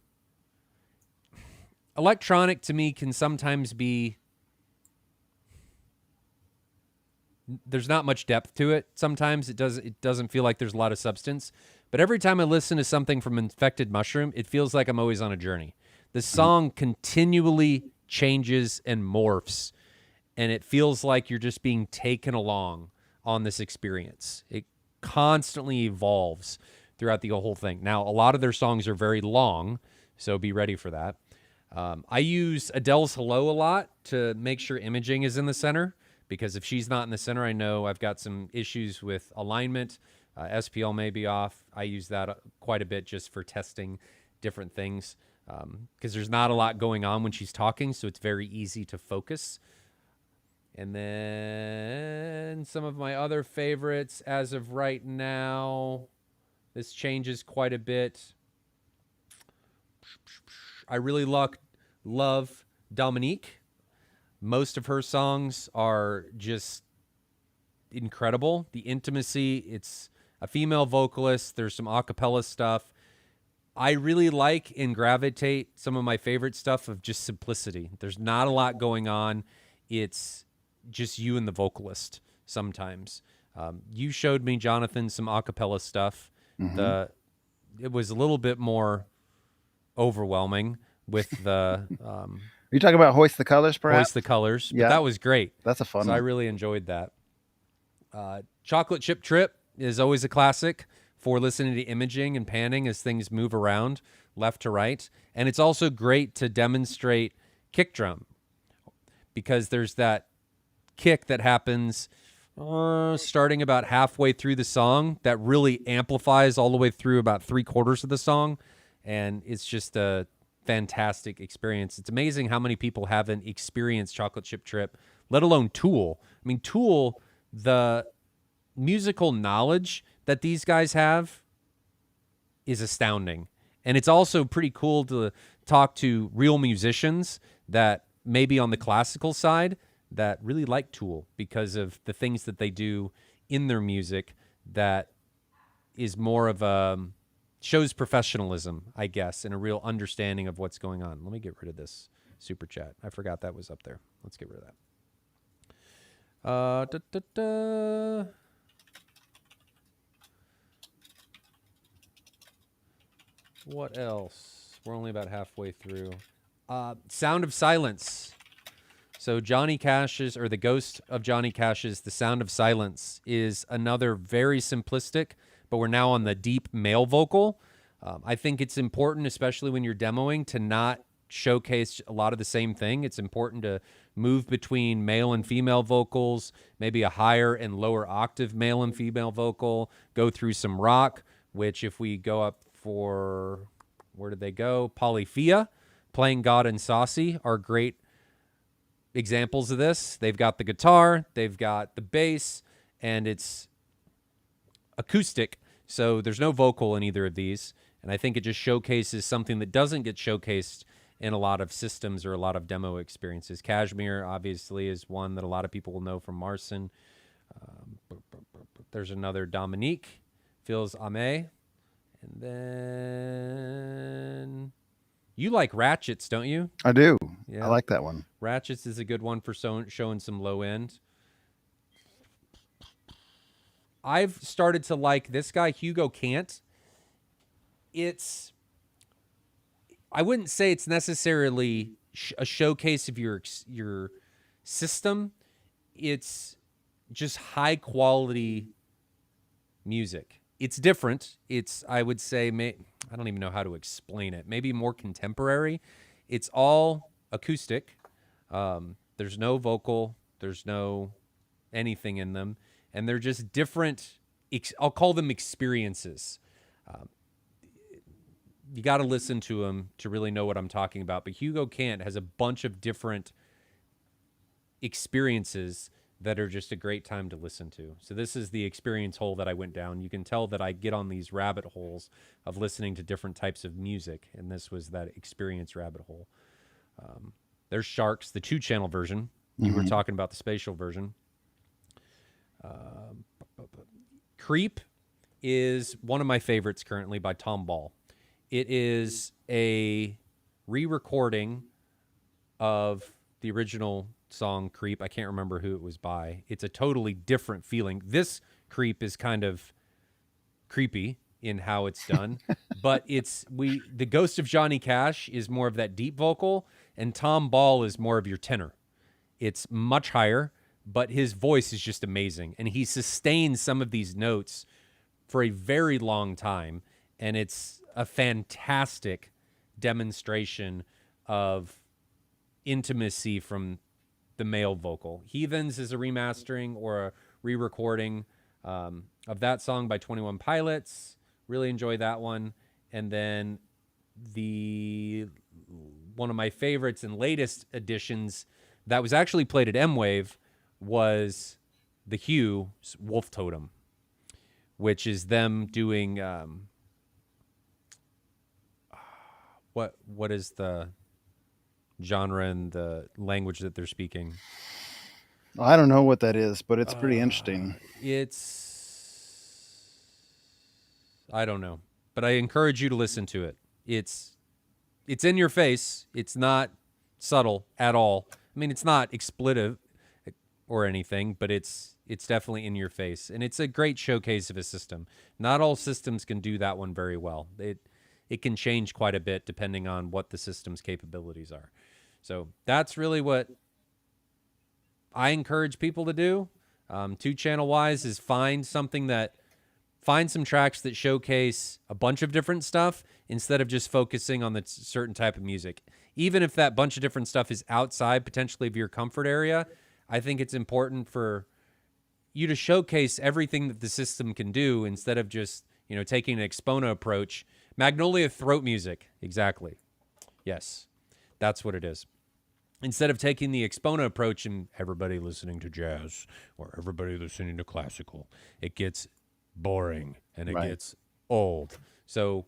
Electronic, to me, can sometimes be... There's not much depth to it. Sometimes it doesn't feel like there's a lot of substance. But every time I listen to something from Infected Mushroom, it feels like I'm always on a journey. The song continually changes and morphs, and it feels like you're just being taken along on this experience. It constantly evolves throughout the whole thing. Now, a lot of their songs are very long, so be ready for that. I use Adele's Hello a lot to make sure imaging is in the center, because if she's not in the center, I know I've got some issues with alignment. SPL may be off. I use that quite a bit just for testing different things. Because there's not a lot going on when she's talking, so it's very easy to focus. And then some of my other favorites as of right now, this changes quite a bit. I really love Dominique. Most of her songs are just incredible. The intimacy, it's a female vocalist. There's some a cappella stuff. I really like and gravitate some of my favorite stuff of just simplicity. There's not a lot going on. It's just you and the vocalist sometimes. You showed me, Jonathan, some a cappella stuff. It was a little bit more overwhelming with the... Are you talking about Hoist the Colors, perhaps? Hoist the Colors. Yeah. But that was great. That's a fun one. I really enjoyed that. Chocolate Chip Trip is always a classic for listening to imaging and panning as things move around left to right. And it's also great to demonstrate kick drum because there's that kick that happens starting about halfway through the song that really amplifies all the way through about 3/4 of the song. And it's just a fantastic experience. It's amazing how many people haven't experienced Chocolate Chip Trip, let alone Tool. I mean, Tool, the musical knowledge that these guys have is astounding. And it's also pretty cool to talk to real musicians that maybe on the classical side that really like Tool because of the things that they do in their music that is more of a shows professionalism, I guess, and a real understanding of what's going on. Let me get rid of this super chat. I forgot that was up there. Let's get rid of that. What else? We're only about halfway through. Sound of Silence. So Johnny Cash's, or the Ghost of Johnny Cash's, The Sound of Silence is another very simplistic, but we're now on the deep male vocal. I think it's important, especially when you're demoing, to not showcase a lot of the same thing. It's important to move between male and female vocals, maybe a higher and lower octave male and female vocal, go through some rock, which if we go up for, where did they go? Polyphia, Playing God and Saucy are great examples of this. They've got the guitar, they've got the bass, and it's acoustic. So there's no vocal in either of these. And I think it just showcases something that doesn't get showcased in a lot of systems or a lot of demo experiences. Cashmere, obviously, is one that a lot of people will know from Marson. There's another Dominique, Feels Ame. And then you like Ratchets, don't you? I do. Yeah. I like that one. Ratchets is a good one for showing some low end. I've started to like this guy, Hugo Cant. I wouldn't say it's necessarily a showcase of your system. It's just high quality music. It's different. I would say, I don't even know how to explain it. Maybe more contemporary. It's all acoustic. There's no vocal. There's no anything in them. And they're just different. I'll call them experiences. You got to listen to him to really know what I'm talking about. But Hugo Cant has a bunch of different experiences that are just a great time to listen to. So this is the experience hole that I went down. You can tell that I get on these rabbit holes of listening to different types of music. And this was that experience rabbit hole. There's Sharks, the 2-channel version. You were talking about the spatial version. Creep is one of my favorites currently by Tom Ball. It is a re-recording of the original song Creep. I can't remember who it was by. It's a totally different feeling. This Creep is kind of creepy in how it's done, but the Ghost of Johnny Cash is more of that deep vocal, and Tom Ball is more of your tenor. It's much higher, but his voice is just amazing, and he sustains some of these notes for a very long time, and it's a fantastic demonstration of intimacy from the male vocal. Heathens is a remastering or a re-recording of that song by 21 Pilots. Really enjoy that one. And then one of my favorites and latest additions that was actually played at M-Wave was the Hugh's Wolf Totem, which is them doing what is the genre and the language that they're speaking? I don't know what that is, but it's pretty interesting. I don't know, but I encourage you to listen to it. It's in your face. It's not subtle at all. I mean, it's not expletive or anything, but it's definitely in your face, and it's a great showcase of a system. Not all systems can do that one very well. It can change quite a bit depending on what the system's capabilities are. So that's really what I encourage people to do. 2-channel wise is find some tracks that showcase a bunch of different stuff instead of just focusing on the certain type of music. Even if that bunch of different stuff is outside potentially of your comfort area, I think it's important for you to showcase everything that the system can do instead of just, taking an Expono approach. Magnolia throat music, exactly. Yes, that's what it is. Instead of taking the Expono approach and everybody listening to jazz or everybody listening to classical, it gets boring and it gets old. So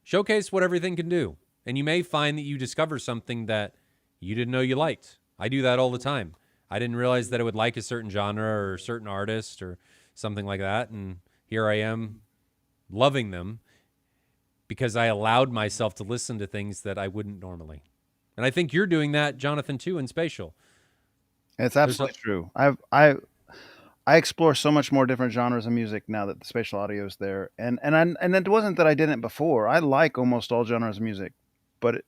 showcase what everything can do. And you may find that you discover something that you didn't know you liked. I do that all the time. I didn't realize that I would like a certain genre or a certain artist or something like that. And here I am loving them because I allowed myself to listen to things that I wouldn't normally. And I think you're doing that, Jonathan, too, in spatial. It's absolutely true. I explore so much more different genres of music now that the spatial audio is there. And it wasn't that I didn't before. I like almost all genres of music, but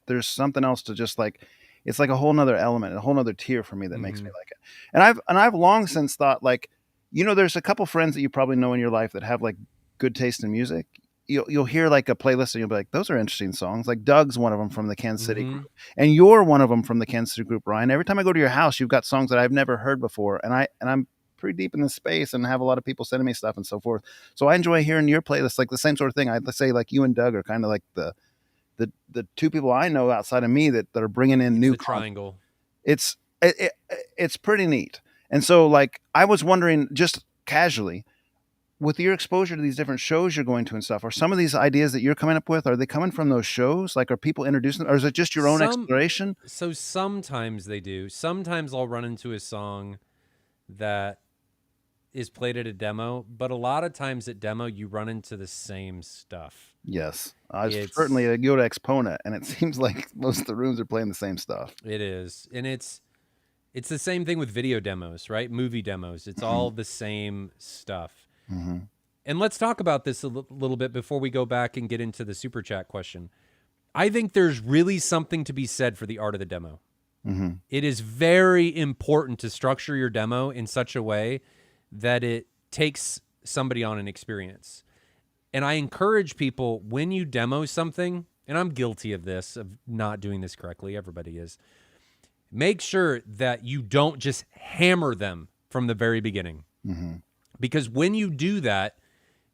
there's something else to just like. It's like a whole nother element, a whole nother tier for me that makes me like it. And I've long since thought, like, there's a couple friends that you probably know in your life that have like good taste in music. you'll hear like a playlist and you'll be like, those are interesting songs. Like Doug's one of them from the Kansas City Mm-hmm. group, and you're one of them from the Kansas City group, Ryan. Every time I go to your house, you've got songs that I've never heard before, and I'm pretty deep in this space and have a lot of people sending me stuff and so forth. So I enjoy hearing your playlist, like the same sort of thing. I'd say like you and Doug are kind of like the two people I know outside of me that are bringing in new triangle. It's pretty neat. And so like I was wondering just casually, with your exposure to these different shows you're going to and stuff, are some of these ideas that you're coming up with, are they coming from those shows? Like, are people introducing them, or is it just your own exploration? So sometimes they do. Sometimes I'll run into a song that is played at a demo, but a lot of times at demo you run into the same stuff. Yes, I certainly go to Exponent, and it seems like most of the rooms are playing the same stuff. It is, and it's the same thing with video demos, right? Movie demos. It's all the same stuff. Mm-hmm. And let's talk about this a little bit before we go back and get into the super chat question. I think there's really something to be said for the art of the demo. Mm-hmm. It is very important to structure your demo in such a way that it takes somebody on an experience. And I encourage people, when you demo something, and I'm guilty of this, of not doing this correctly, everybody is, make sure that you don't just hammer them from the very beginning. Mm-hmm. Because when you do that,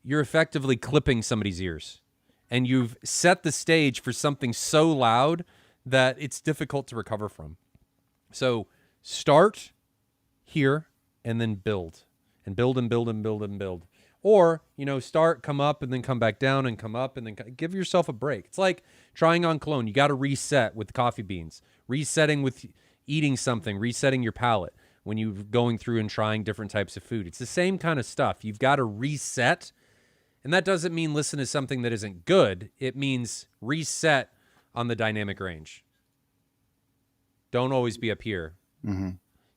you're effectively clipping somebody's ears. And you've set the stage for something so loud that it's difficult to recover from. So start here and then build. And build and build and build and build. Or, start, come up, and then come back down, and come up, and then give yourself a break. It's like trying on cologne. You got to reset with coffee beans. Resetting with eating something. Resetting your palate when you're going through and trying different types of food. It's the same kind of stuff. You've got to reset. And that doesn't mean listen to something that isn't good. It means reset on the dynamic range. Don't always be up here. Mm-hmm.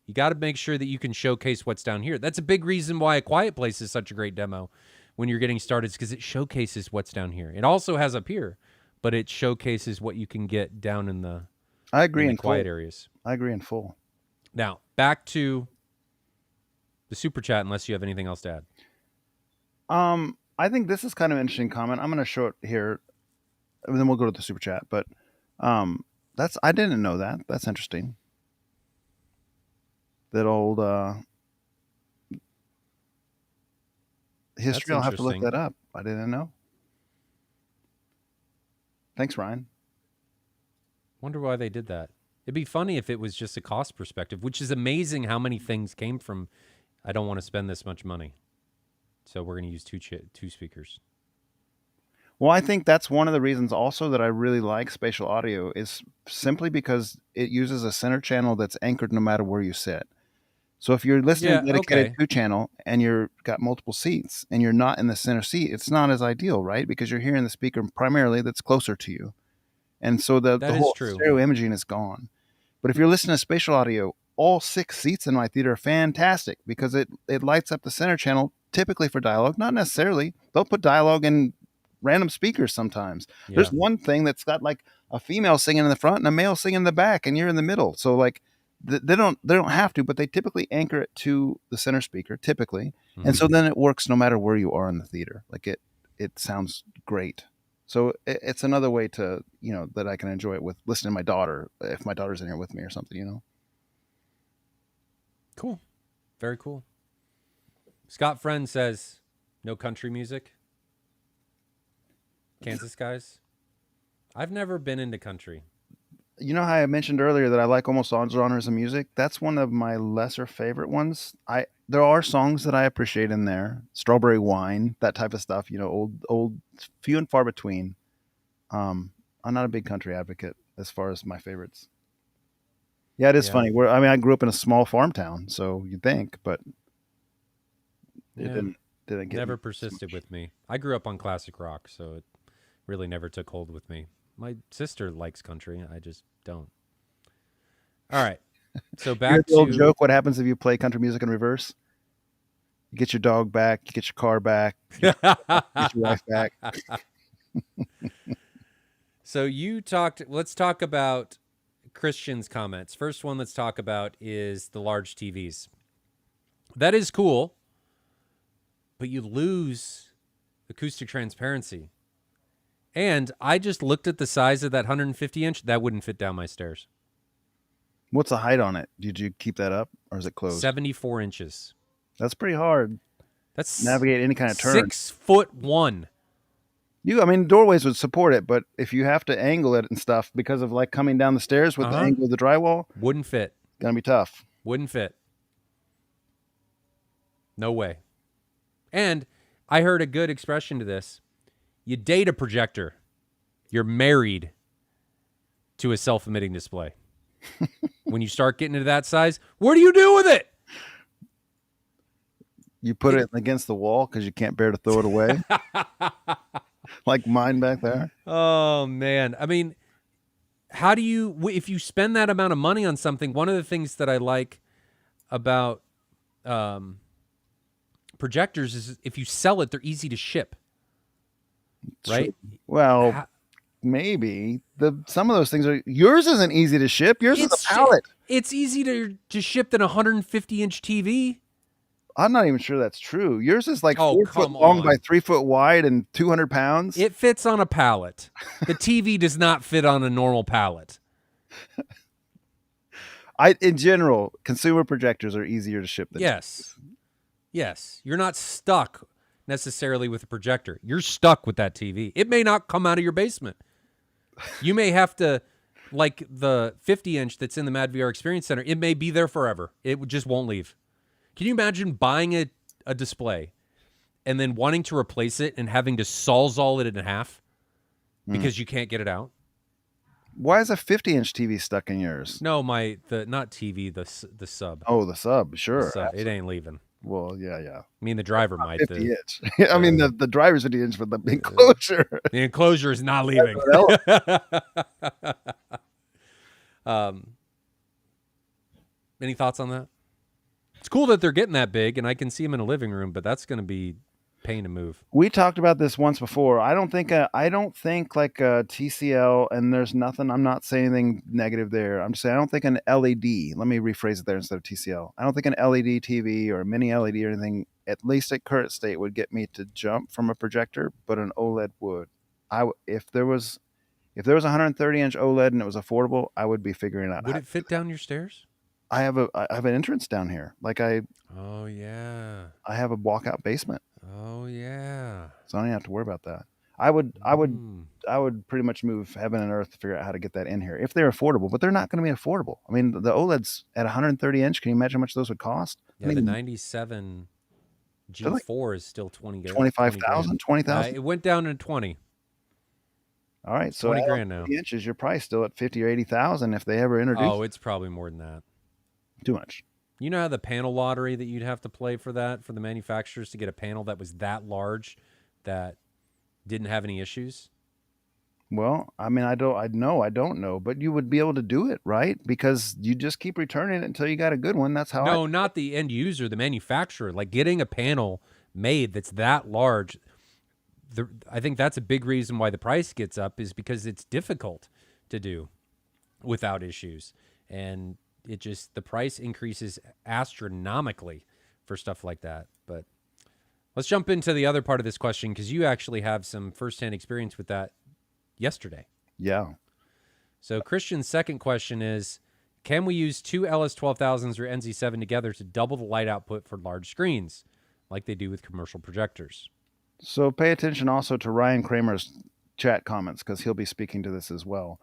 You got to make sure that you can showcase what's down here. That's a big reason why A Quiet Place is such a great demo when you're getting started, because it showcases what's down here. It also has up here, but it showcases what you can get down in the quiet areas. I agree in full. Now, back to the super chat, unless you have anything else to add. I think this is kind of an interesting comment. I'm going to show it here, and then we'll go to the super chat. But I didn't know that. That's interesting. That old history. I'll have to look that up. I didn't know. Thanks, Ryan. Wonder why they did that. It'd be funny if it was just a cost perspective, which is amazing how many things came from, I don't want to spend this much money, so we're going to use two speakers. Well, I think that's one of the reasons also that I really like spatial audio, is simply because it uses a center channel that's anchored no matter where you sit. So if you're listening to dedicated 2-channel and you're got multiple seats and you're not in the center seat, it's not as ideal, right? Because you're hearing the speaker primarily that's closer to you. And so the whole stereo imaging is gone. But if you're listening to spatial audio, all 6 seats in my theater are fantastic because it lights up the center channel, typically for dialogue. Not necessarily. They'll put dialogue in random speakers sometimes. Yeah. There's one thing that's got like a female singing in the front and a male singing in the back, and you're in the middle. So like they don't have to, but they typically anchor it to the center speaker, typically. Mm-hmm. And so then it works no matter where you are in the theater. Like it sounds great. So it's another way to, that I can enjoy it with listening to my daughter, if my daughter's in here with me or something, Cool. Very cool. Scott Friend says, no country music. Kansas guys. I've never been into country. You know how I mentioned earlier that I like almost all genres of music? That's one of my lesser favorite ones. There are songs that I appreciate in there. Strawberry Wine, that type of stuff, old, few and far between. I'm not a big country advocate as far as my favorites. Yeah, it is funny. I grew up in a small farm town, so you'd think, but it didn't get never persisted with me. I grew up on classic rock, so it really never took hold with me. My sister likes country. I just don't. All right. So back to the old joke. What happens if you play country music in reverse? You get your dog back. You get your car back. You get your wife back. So let's talk about Christian's comments. First one let's talk about is the large TVs. That is cool, but you lose acoustic transparency. And I just looked at the size of that 150 inch. That wouldn't fit down my stairs. What's the height on it? Did you keep that up, or is it closed? 74 inches. That's pretty hard. That's navigate any kind of turn. 6'1". I mean, doorways would support it, but if you have to angle it and stuff because of like coming down the stairs with the angle of the drywall, wouldn't fit. Gonna be tough. Wouldn't fit. No way. And I heard a good expression to this. You date a projector. You're married to a self-emitting display. When you start getting into that size, what do you do with it? You put it against the wall because you can't bear to throw it away. Like mine back there. Oh, man. I mean, how do you, if you spend that amount of money on something, one of the things that I like about projectors is if you sell it, they're easy to ship. Right? Well, maybe. Some of those things are, yours isn't easy to ship. Yours is a pallet. It's easy to ship than a 150-inch TV. I'm not even sure that's true. Yours is like 4 foot long by 3 foot wide and 200 pounds. It fits on a pallet. The TV does not fit on a normal pallet. In general, consumer projectors are easier to ship than Yes. Yes. You're not stuck necessarily with a projector. You're stuck with that TV. It may not come out of your basement. You may have to, like the 50-inch that's in the Mad VR Experience Center, it may be there forever. It just won't leave. Can you imagine buying a display and then wanting to replace it and having to sawzall it in half because you can't get it out? Why is a 50-inch TV stuck in yours? No, not TV, the sub. Oh, the sub, sure. The sub. It ain't leaving. Well, yeah. I mean, the driver might. 50-inch. I mean, the driver's 50-inch with the enclosure. The enclosure is not leaving. Any thoughts on that? It's cool that they're getting that big, and I can see them in a living room, but that's going to be pain to move. We talked about this once before. I don't think like a TCL, and there's nothing. I'm not saying anything negative there. I'm just saying I don't think an LED. Let me rephrase it there instead of TCL. I don't think an LED TV or a mini LED or anything, at least at current state, would get me to jump from a projector, but an OLED would. If there was a 130-inch OLED and it was affordable, I would be figuring out. Would it fit down your stairs? I have an entrance down here. Oh yeah. I have a walkout basement. Oh yeah. So I don't even have to worry about that. I would pretty much move heaven and earth to figure out how to get that in here if they're affordable, but they're not going to be affordable. I mean, the OLEDs at 130 inch. Can you imagine how much those would cost? Yeah, the 97 G4 is still 25,000, 20,000. It went down to 20. All right, so 20 grand now. Inches, you're probably still at 50 or 80,000 if they ever introduce. Oh, it's probably more than that. Too much. You know how the panel lottery that you'd have to play for that, for the manufacturers to get a panel that was that large that didn't have any issues? Well, I mean, I don't know, but you would be able to do it, right? Because you just keep returning it until you got a good one. That's how. No, not the end user, the manufacturer. Like getting a panel made that's that large. I think that's a big reason why the price gets up is because it's difficult to do without issues. And the price increases astronomically for stuff like that. But let's jump into the other part of this question because you actually have some firsthand experience with that yesterday. Yeah. So Christian's second question is, can we use two LS12000s or NZ7 together to double the light output for large screens like they do with commercial projectors? So pay attention also to Ryan Kramer's chat comments because he'll be speaking to this as well.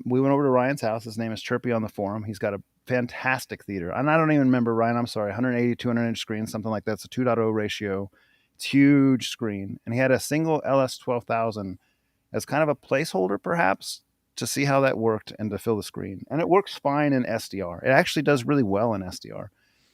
We went over to Ryan's house. His name is Chirpy on the forum. He's got a fantastic theater. And I don't even remember, Ryan, I'm sorry, 180, 200-inch screen, something like that. It's a 2.0 ratio. It's huge screen. And he had a single LS12000 as kind of a placeholder, perhaps, to see how that worked and to fill the screen. And it works fine in SDR. It actually does really well in SDR.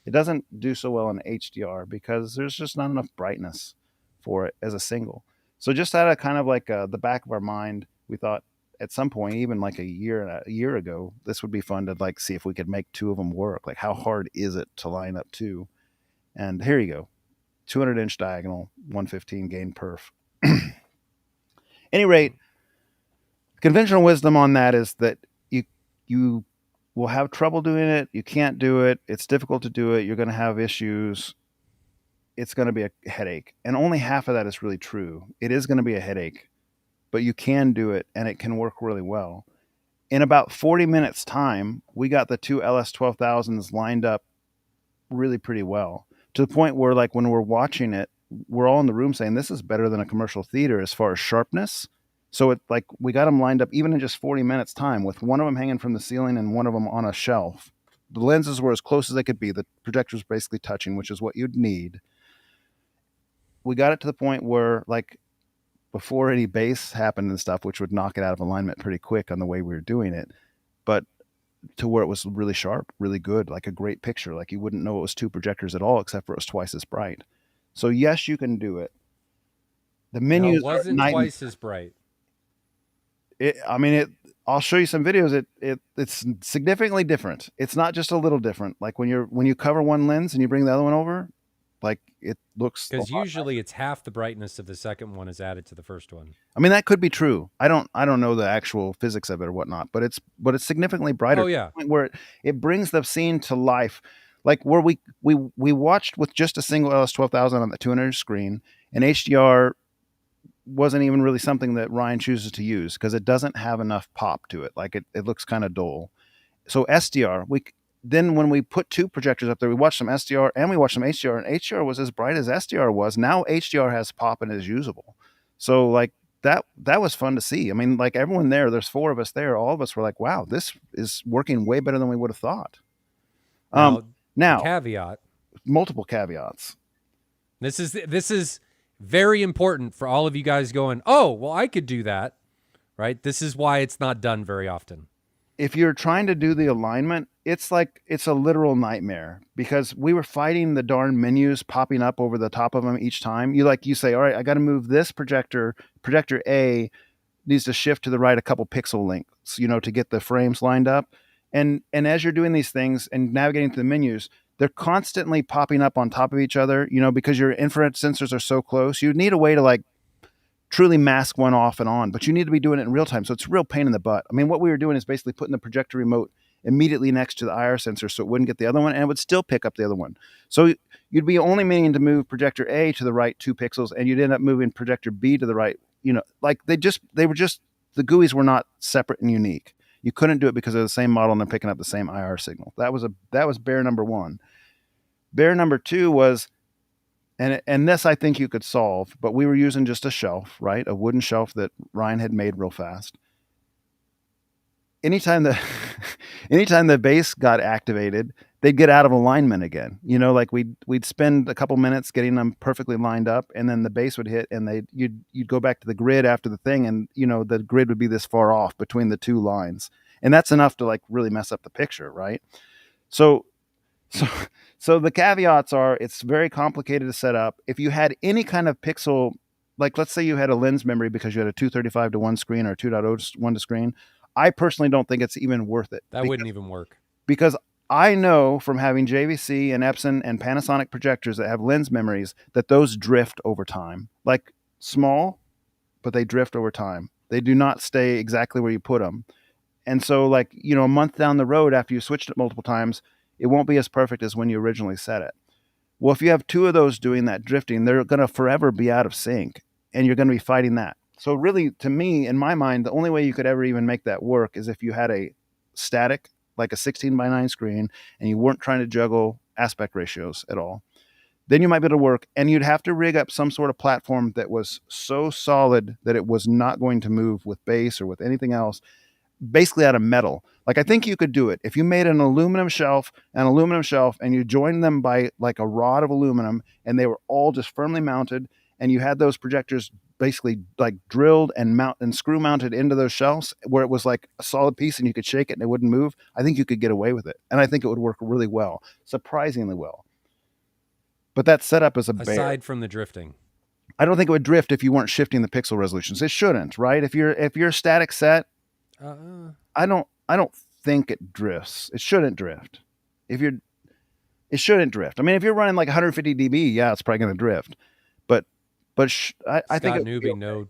It doesn't do so well in HDR because there's just not enough brightness for it as a single. So just out of kind of like the back of our mind, we thought, at some point, even like a year ago, this would be fun to like see if we could make two of them work. Like, how hard is it to line up two? And here you go, 200-inch diagonal, 115 gain perf. Any rate, conventional wisdom on that is that you will have trouble doing it. You can't do it. It's difficult to do it. You're going to have issues. It's going to be a headache, and only half of that is really true. It is going to be a headache. but you can do it, and it can work really well. In about 40 minutes time, we got the two LS12000s lined up really pretty well, to the point where, like, when we're watching it, we're all in the room saying this is better than a commercial theater as far as sharpness. So it, like, we got them lined up even in just 40 minutes time, with one of them hanging from the ceiling and one of them on a shelf. The lenses were as close as they could be. The projector's basically touching, which is what you'd need. We got it to the point where, like, before any bass happened and stuff, which would knock it out of alignment pretty quick on the way we were doing it, but to where it was really sharp, really good, like a great picture. Like, you wouldn't know it was two projectors at all, except for it was twice as bright. So yes, you can do it. The Now, menus it wasn't twice as bright. I mean, I'll show you some videos. It's significantly different. It's not just a little different. Like, when you cover one lens and you bring the other one over, like, it looks, because usually it's half the brightness of the second one is added to the first one. I mean, that could be true. I don't know the actual physics of it or whatnot, but it's significantly brighter. Oh yeah, to the point where it brings the scene to life. Like, where we watched with just a single LS12000 on the 200 screen, and HDR wasn't even really something that Ryan chooses to use because it doesn't have enough pop to it. Like, it looks kind of dull. So SDR, then when we put two projectors up there, we watched some SDR and we watched some HDR, and HDR was as bright as SDR was. Now HDR has pop and is usable. So, like, that was fun to see. I mean, like, everyone there's four of us there. All of us were like, wow, this is working way better than we would have thought. Now caveat, multiple caveats. This is very important for all of you guys going, oh, well, I could do that, right? This is why it's not done very often. If you're trying to do the alignment, it's a literal nightmare, because we were fighting the darn menus popping up over the top of them each time. You say, all right, I got to move this projector A needs to shift to the right a couple pixel lengths, to get the frames lined up. And as you're doing these things and navigating through the menus, they're constantly popping up on top of each other, because your infrared sensors are so close. You need a way to, like, truly mask one off and on, but you need to be doing it in real time. So it's a real pain in the butt. I mean, what we were doing is basically putting the projector remote immediately next to the IR sensor so it wouldn't get the other one, and it would still pick up the other one. So you'd be only meaning to move projector A to the right 2 pixels, and you'd end up moving projector B to the right. Like, the GUIs were not separate and unique. You couldn't do it because they're the same model and they're picking up the same IR signal. That was bear number one. Bear number two was, and this I think you could solve, but we were using just a shelf, right? A wooden shelf that Ryan had made real fast. Anytime the bass got activated, they'd get out of alignment again. Like, we'd spend a couple minutes getting them perfectly lined up, and then the bass would hit, and you'd go back to the grid after the thing, and the grid would be this far off between the two lines, and that's enough to, like, really mess up the picture, right? So the caveats are, it's very complicated to set up. If you had any kind of pixel, like, let's say you had a lens memory because you had a 235 to 1 screen or 2.0 to 1 to screen, I personally don't think it's even worth it. That wouldn't even work. Because I know from having JVC and Epson and Panasonic projectors that have lens memories that those drift over time. Like, small, but they drift over time. They do not stay exactly where you put them. And so, like, a month down the road after you switched it multiple times, it won't be as perfect as when you originally set it. Well, if you have two of those doing that drifting, they're going to forever be out of sync, and you're going to be fighting that. So really, to me, in my mind, the only way you could ever even make that work is if you had a static, like a 16:9 screen, and you weren't trying to juggle aspect ratios at all. Then you might be able to work, and you'd have to rig up some sort of platform that was so solid that it was not going to move with bass or with anything else, basically out of metal. Like, I think you could do it if you made an aluminum shelf, and you joined them by, like, a rod of aluminum, and they were all just firmly mounted, and you had those projectors basically, like, drilled and screw mounted into those shelves where it was like a solid piece and you could shake it and it wouldn't move. I think you could get away with it, and I think it would work really well, surprisingly well. But that setup is aside from the drifting. I don't think it would drift if you weren't shifting the pixel resolutions. It shouldn't, right? If you're static set, I don't think it drifts. It shouldn't drift. It shouldn't drift. I mean, if you're running like 150 dB, yeah, it's probably going to drift. But I think newbie, no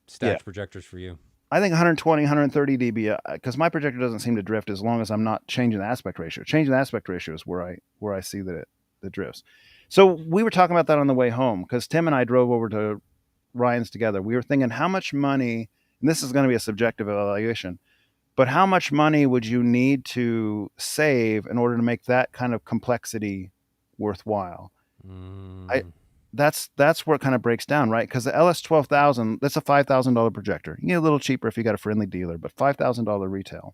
stacked projectors for you. I think 120, 130 dB, because my projector doesn't seem to drift as long as I'm not changing the aspect ratio. Changing the aspect ratio is where I see that it drifts. So we were talking about that on the way home, because Tim and I drove over to Ryan's together, we were thinking how much money, and this is going to be a subjective evaluation, but how much money would you need to save in order to make that kind of complexity worthwhile? That's where it kind of breaks down, right? Because the LS12000, that's a $5,000 projector. You get a little cheaper if you got a friendly dealer, but $5,000 retail.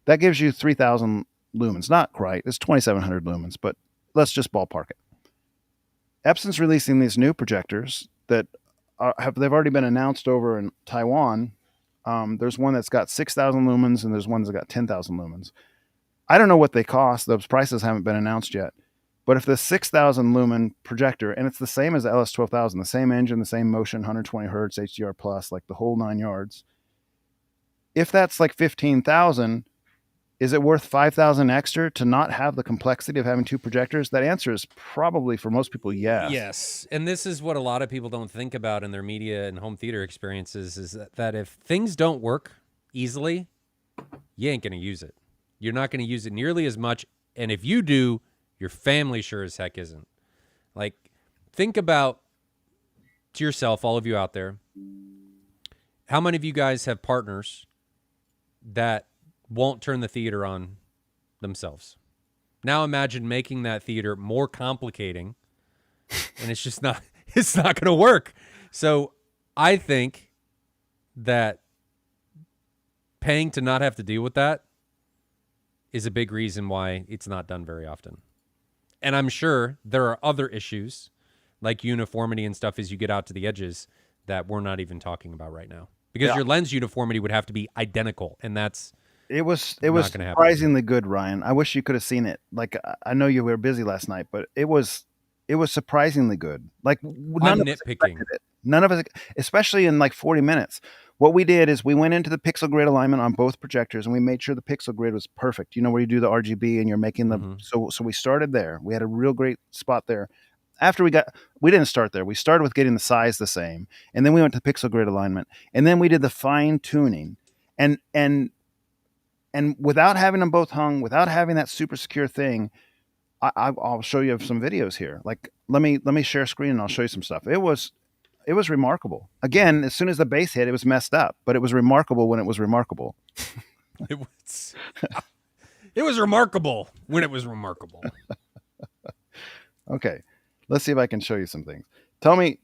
That gives you 3,000 lumens. Not quite. It's 2,700 lumens, but let's just ballpark it. Epson's releasing these new projectors that they've already been announced over in Taiwan. There's one that's got 6,000 lumens, and there's one that's got 10,000 lumens. I don't know what they cost. Those prices haven't been announced yet. But if the 6,000 lumen projector, and it's the same as the LS12000, the same engine, the same motion, 120 hertz, HDR plus, like the whole 9 yards. If that's like 15,000, is it worth 5,000 extra to not have the complexity of having two projectors? That answer is probably for most people, yes. Yes, and this is what a lot of people don't think about in their media and home theater experiences, is that if things don't work easily, you ain't going to use it. You're not going to use it nearly as much, and if you do, your family sure as heck isn't. Like, think about, to yourself, all of you out there, how many of you guys have partners that won't turn the theater on themselves? Now imagine making that theater more complicating, and it's just not, it's not going to work. So I think that paying to not have to deal with that is a big reason why it's not done very often. And I'm sure there are other issues like uniformity and stuff as you get out to the edges that we're not even talking about right now, because your lens uniformity would have to be identical, and that's it was surprisingly good, Ryan. I wish you could have seen it. Like, I know you were busy last night, but it was surprisingly good. Like, none of us, especially in like 40 minutes. What we did is we went into the pixel grid alignment on both projectors, and we made sure the pixel grid was perfect. You know, where you do the RGB and you're making the so we started there. We had a real great spot there. After we didn't start there. We started with getting the size the same, and then we went to pixel grid alignment, and then we did the fine tuning, and without having them both hung, without having that super secure thing, I'll show you some videos here. Like, let me share screen and I'll show you some stuff. It was remarkable. Again, as soon as the bass hit, it was messed up, but it was remarkable when it was remarkable. It was remarkable when it was remarkable. Okay, let's see if I can show you some things. Tell me.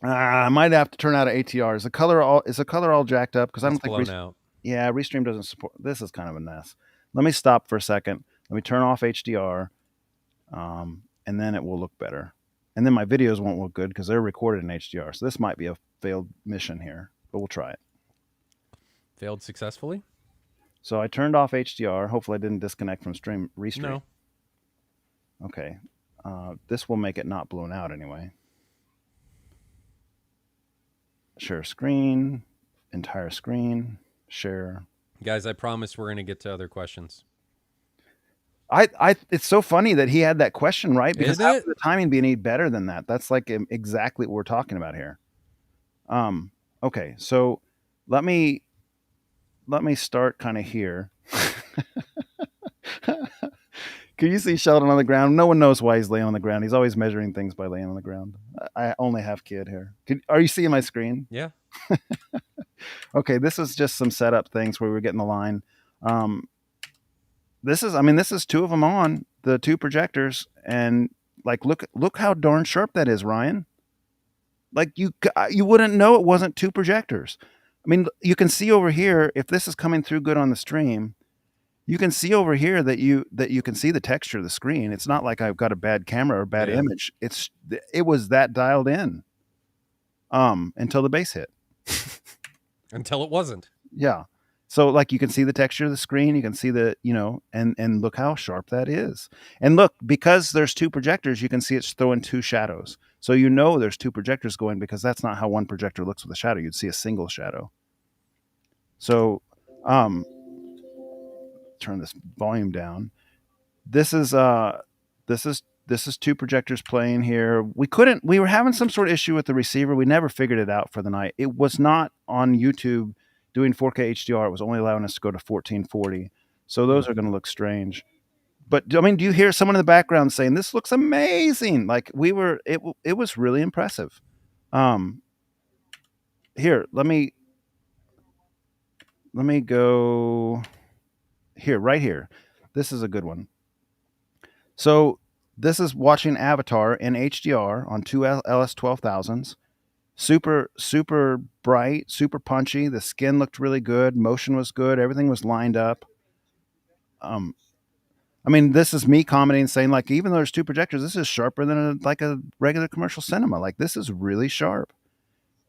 I might have to turn out an ATR. Is the color all jacked up? Because I don't think blown out. Yeah, Restream doesn't support. This is kind of a mess. Let me stop for a second. Let me turn off HDR, and then it will look better. And then my videos won't look good because they're recorded in HDR. So this might be a failed mission here, but we'll try it. Failed successfully? So I turned off HDR. Hopefully I didn't disconnect from Restream. No. Okay. This will make it not blown out anyway. Share screen, entire screen, share. Guys, I promise we're going to get to other questions. It's so funny that he had that question right, because how Isn't it? could the timing be any better than that? That's like exactly what we're talking about here. Okay, so let me start kind of here. Can you see Sheldon on the ground? No one knows why he's laying on the ground. He's always measuring things by laying on the ground. I only have kid here. Are you seeing my screen? Yeah. Okay, this is just some setup things where we're getting the line. This is two of them on the two projectors, and like look how darn sharp that is, Ryan. Like, you wouldn't know it wasn't two projectors. I mean, you can see over here, if this is coming through good on the stream, you can see over here that you can see the texture of the screen. It's not like I've got a bad camera or bad image. It was that dialed in until the bass hit. Until it wasn't. Yeah. So, like, you can see the texture of the screen, you can see the, and look how sharp that is. And look, because there's two projectors, you can see it's throwing two shadows. So there's two projectors going, because that's not how one projector looks with a shadow. You'd see a single shadow. So, turn this volume down. This is two projectors playing here. We were having some sort of issue with the receiver. We never figured it out for the night. It was not on YouTube doing 4K HDR. It was only allowing us to go to 1440. So those are going to look strange. But I mean, do you hear someone in the background saying, "This looks amazing"? Like, it was really impressive. Um, here, let me go here, right here. This is a good one. So this is watching Avatar in HDR on two LS12000s. Super bright, super punchy. The skin looked really good. Motion was good. Everything was lined up. Um, I mean, this is me commenting, saying like, even though there's two projectors, this is sharper than like a regular commercial cinema. Like this is really sharp.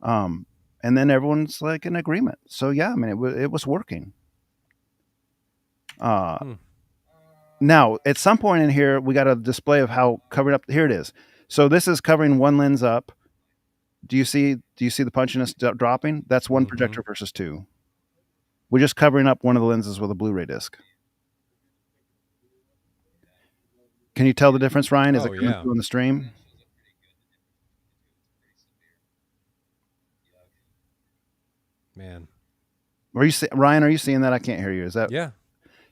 Um, and then everyone's like in agreement. So yeah, I mean, it was working. Hmm. Now, at some point in here, we got a display of how covered up. Here it is. So this is covering one lens up. Do you see the punchiness dropping? That's one projector versus two. We're just covering up one of the lenses with a Blu-ray disc. Can you tell the difference, Ryan? Is it coming through on the stream? Man. Ryan, are you seeing that? I can't hear you. Is that?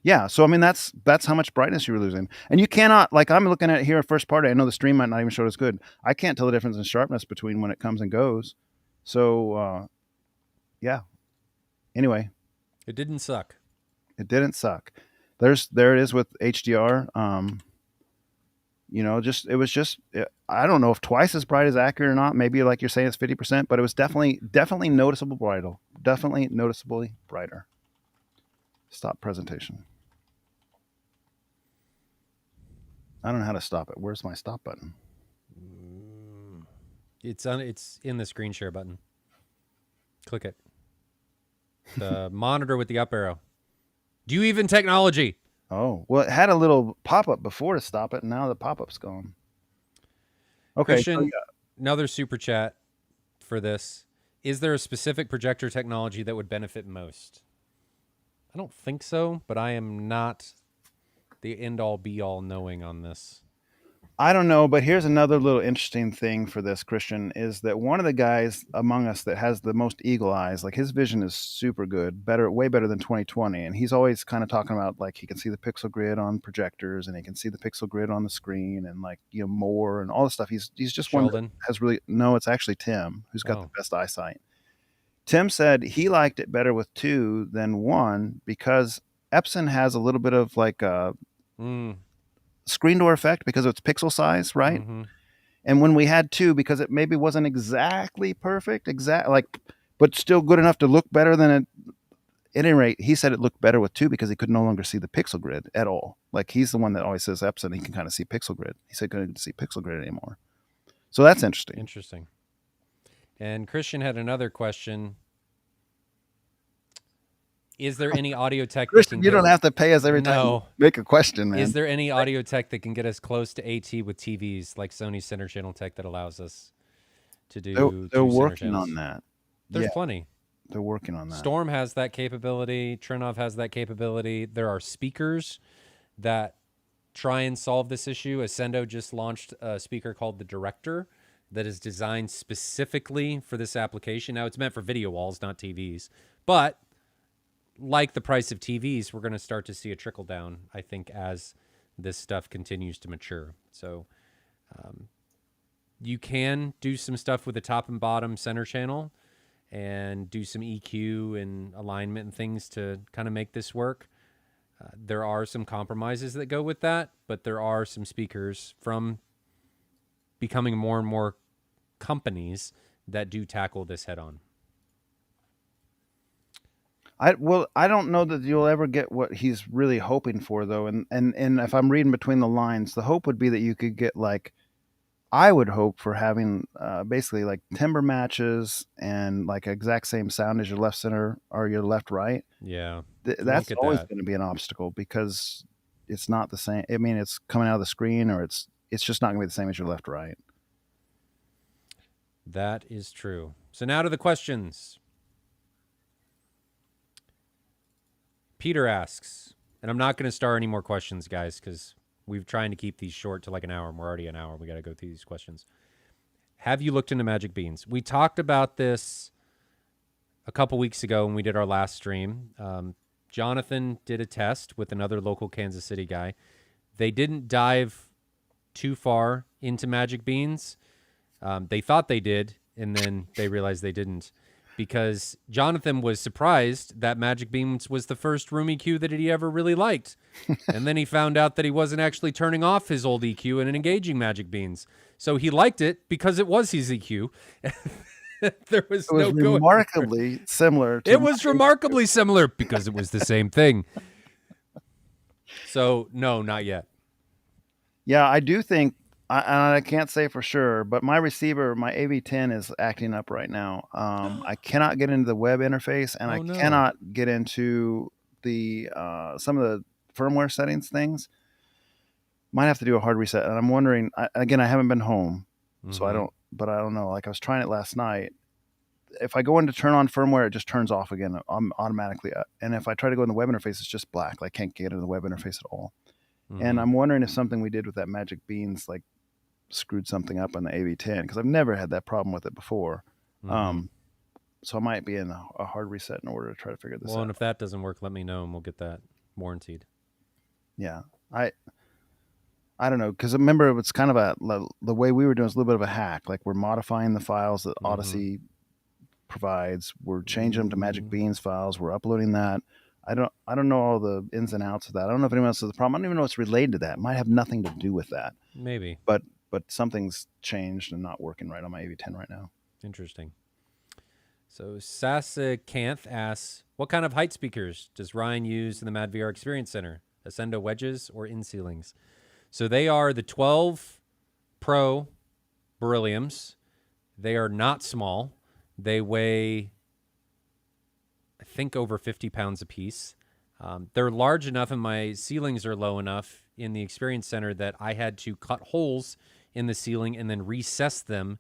Yeah. So I mean, that's how much brightness you were losing, and you cannot, like, I'm looking at it here first party. I know the stream might not even show it as good. I can't tell the difference in sharpness between when it comes and goes. So yeah. Anyway, it didn't suck. It didn't suck. There it is with HDR. It was just, I don't know if twice as bright is accurate or not. Maybe like you're saying, it's 50%, but it was definitely noticeably brighter. Definitely noticeably brighter. Stop presentation. I don't know how to stop it. Where's my stop button? It's in the screen share button. Click it. The monitor with the up arrow. Do you even technology? Oh, well, it had a little pop-up before to stop it, and now the pop-up's gone. Okay. Christian, another super chat for this. Is there a specific projector technology that would benefit most? I don't think so, but I am not the end-all be-all knowing on this. I don't know, but here's another little interesting thing for this, Christian, is that one of the guys among us that has the most eagle eyes, like his vision is super good, way better than 20/20, and he's always kind of talking about like he can see the pixel grid on projectors and he can see the pixel grid on the screen and like more and all this stuff. He's just Sheldon? one that has really it's actually Tim who's got the best eyesight. Tim said he liked it better with 2 than 1 because Epson has a little bit of like a screen door effect because of its pixel size, right? And when we had 2, because it maybe wasn't exactly perfect, but still good enough to look better than it. At any rate, he said it looked better with 2 because he could no longer see the pixel grid at all. Like he's the one that always says Epson, he can kind of see pixel grid. He said couldn't see pixel grid anymore. So that's interesting. Interesting. And Christian had another question. Is there any audio tech? Christian, you don't have to pay us every time you make a question, man. Is there any audio tech that can get us close to AT with TVs, like Sony's center channel tech that allows us to do? They're working on that. There's plenty. They're working on that. Storm has that capability. Trinov has that capability. There are speakers that try and solve this issue. Ascendo just launched a speaker called the Director that is designed specifically for this application. Now, it's meant for video walls, not TVs. But like the price of TVs, we're going to start to see a trickle down, I think, as this stuff continues to mature. So you can do some stuff with the top and bottom center channel and do some EQ and alignment and things to kind of make this work. There are some compromises that go with that, but there are some speakers from becoming more and more companies that do tackle this head on. I don't know that you'll ever get what he's really hoping for, though. And if I'm reading between the lines, the hope would be that you could get like, I would hope for having basically like timbre matches and like exact same sound as your left center or your left right. Yeah, that's always going to be an obstacle because it's not the same. I mean, it's coming out of the screen, or it's just not going to be the same as your left right. That is true. So now to the questions. Peter asks, and I'm not going to star any more questions, guys, because we're trying to keep these short to like an hour, and we're already an hour. We got to go through these questions. Have you looked into Magic Beans? We talked about this a couple weeks ago when we did our last stream. Jonathan did a test with another local Kansas City guy. They didn't dive too far into Magic Beans. They thought they did. and then they realized they didn't, because Jonathan was surprised that Magic Beans was the first room EQ that he ever really liked. And then he found out that he wasn't actually turning off his old EQ and engaging Magic Beans. So he liked it because it was his EQ. There was no remarkably similar. It was remarkably similar because it was the same thing. So, no, not yet. Yeah, I do think, I can't say for sure, but my receiver, my AV10 is acting up right now. I cannot get into the web interface, and I cannot get into the some of the firmware settings things. Might have to do a hard reset, and I'm wondering. Again, I haven't been home, so I don't. But I don't know. Like, I was trying it last night. If I go in to turn on firmware, it just turns off again. I'm automatically. And if I try to go in the web interface, it's just black. I can't get into the web interface at all. And I'm wondering if something we did with that Magic Beans like screwed something up on the AV10, because I've never had that problem with it before. So I might be in a hard reset in order to try to figure this out. Well, and if that doesn't work, let me know and we'll get that warrantied. Yeah, I don't know, because remember, it's kind of the way we were doing is a little bit of a hack. Like, we're modifying the files that Odyssey provides. We're changing them to Magic Beans files. We're uploading that. I don't know all the ins and outs of that. I don't know if anyone else has a problem. I don't even know what's related to that. It might have nothing to do with that. Maybe. But something's changed and not working right on my AV10 right now. Interesting. So Sasakanth asks, what kind of height speakers does Ryan use in the Mad VR Experience Center? Ascendo wedges or in ceilings? So they are the 12 Pro berylliums. They are not small. They weigh, I think, over 50 pounds apiece. They're large enough, and my ceilings are low enough in the Experience Center that I had to cut holes in the ceiling and then recess them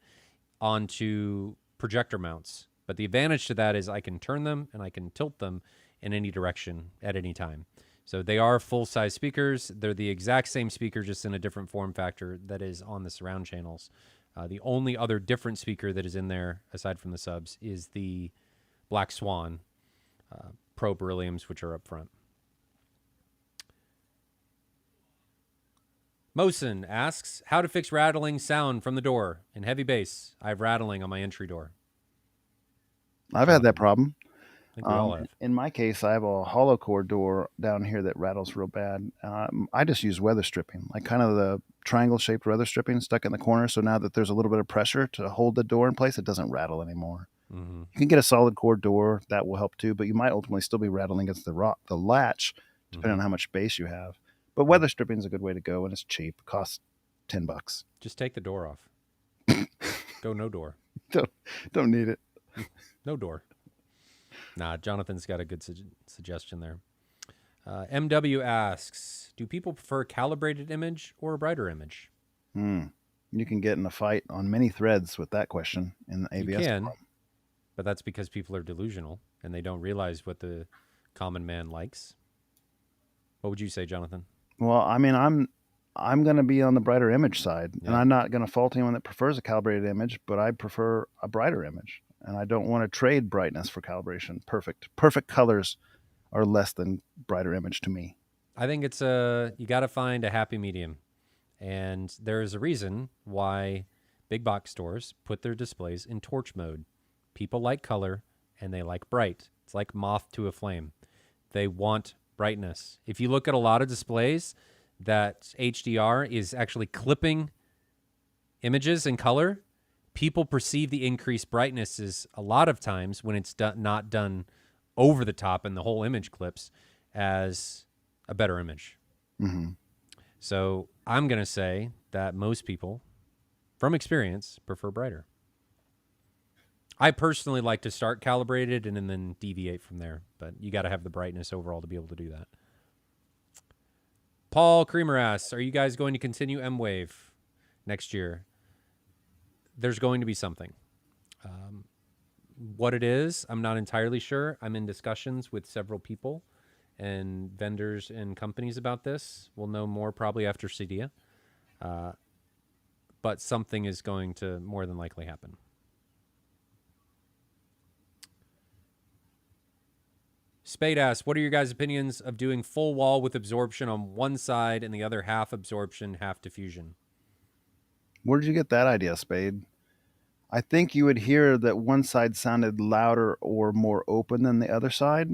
onto projector mounts. But the advantage to that is I can turn them and I can tilt them in any direction at any time. So they are full-size speakers. They're the exact same speaker, just in a different form factor that is on the surround channels. The only other different speaker that is in there, aside from the subs, is the Black Swan Pro berylliums, which are up front. Mosin asks, how to fix rattling sound from the door in heavy bass. I have rattling on my entry door. I've had that problem. I think we all have. In my case, I have a hollow core door down here that rattles real bad. I just use weather stripping, like kind of the triangle-shaped weather stripping stuck in the corner. So now that there's a little bit of pressure to hold the door in place, it doesn't rattle anymore. You can get a solid core door. That will help too, but you might ultimately still be rattling against the latch, depending on how much space you have. But weather stripping is a good way to go, and it's cheap. It costs $10. Just take the door off. Go no door. Don't need it. No door. Nah, Jonathan's got a good suggestion there. MW asks, do people prefer a calibrated image or a brighter image? You can get in a fight on many threads with that question in the AVS. You can, but that's because people are delusional and they don't realize what the common man likes. What would you say, Jonathan? Well, I mean, I'm going to be on the brighter image side, and I'm not going to fault anyone that prefers a calibrated image, but I prefer a brighter image, and I don't want to trade brightness for calibration. Perfect colors are less than brighter image to me. I think it's you got to find a happy medium, and there is a reason why big box stores put their displays in torch mode. People like color, and they like bright. It's like moth to a flame. They want brightness. If you look at a lot of displays that HDR is actually clipping images in color, people perceive the increased brightness as a lot of times, when it's not done over the top and the whole image clips, as a better image. So I'm going to say that most people, from experience, prefer brighter. I personally like to start calibrated and then deviate from there, but you got to have the brightness overall to be able to do that. Paul Creamer asks, are you guys going to continue M-Wave next year? There's going to be something. What it is, I'm not entirely sure. I'm in discussions with several people and vendors and companies about this. We'll know more probably after CEDIA. But something is going to more than likely happen. Spade asks, what are your guys' opinions of doing full wall with absorption on one side and the other half absorption, half diffusion? Where did you get that idea, Spade? I think you would hear that one side sounded louder or more open than the other side.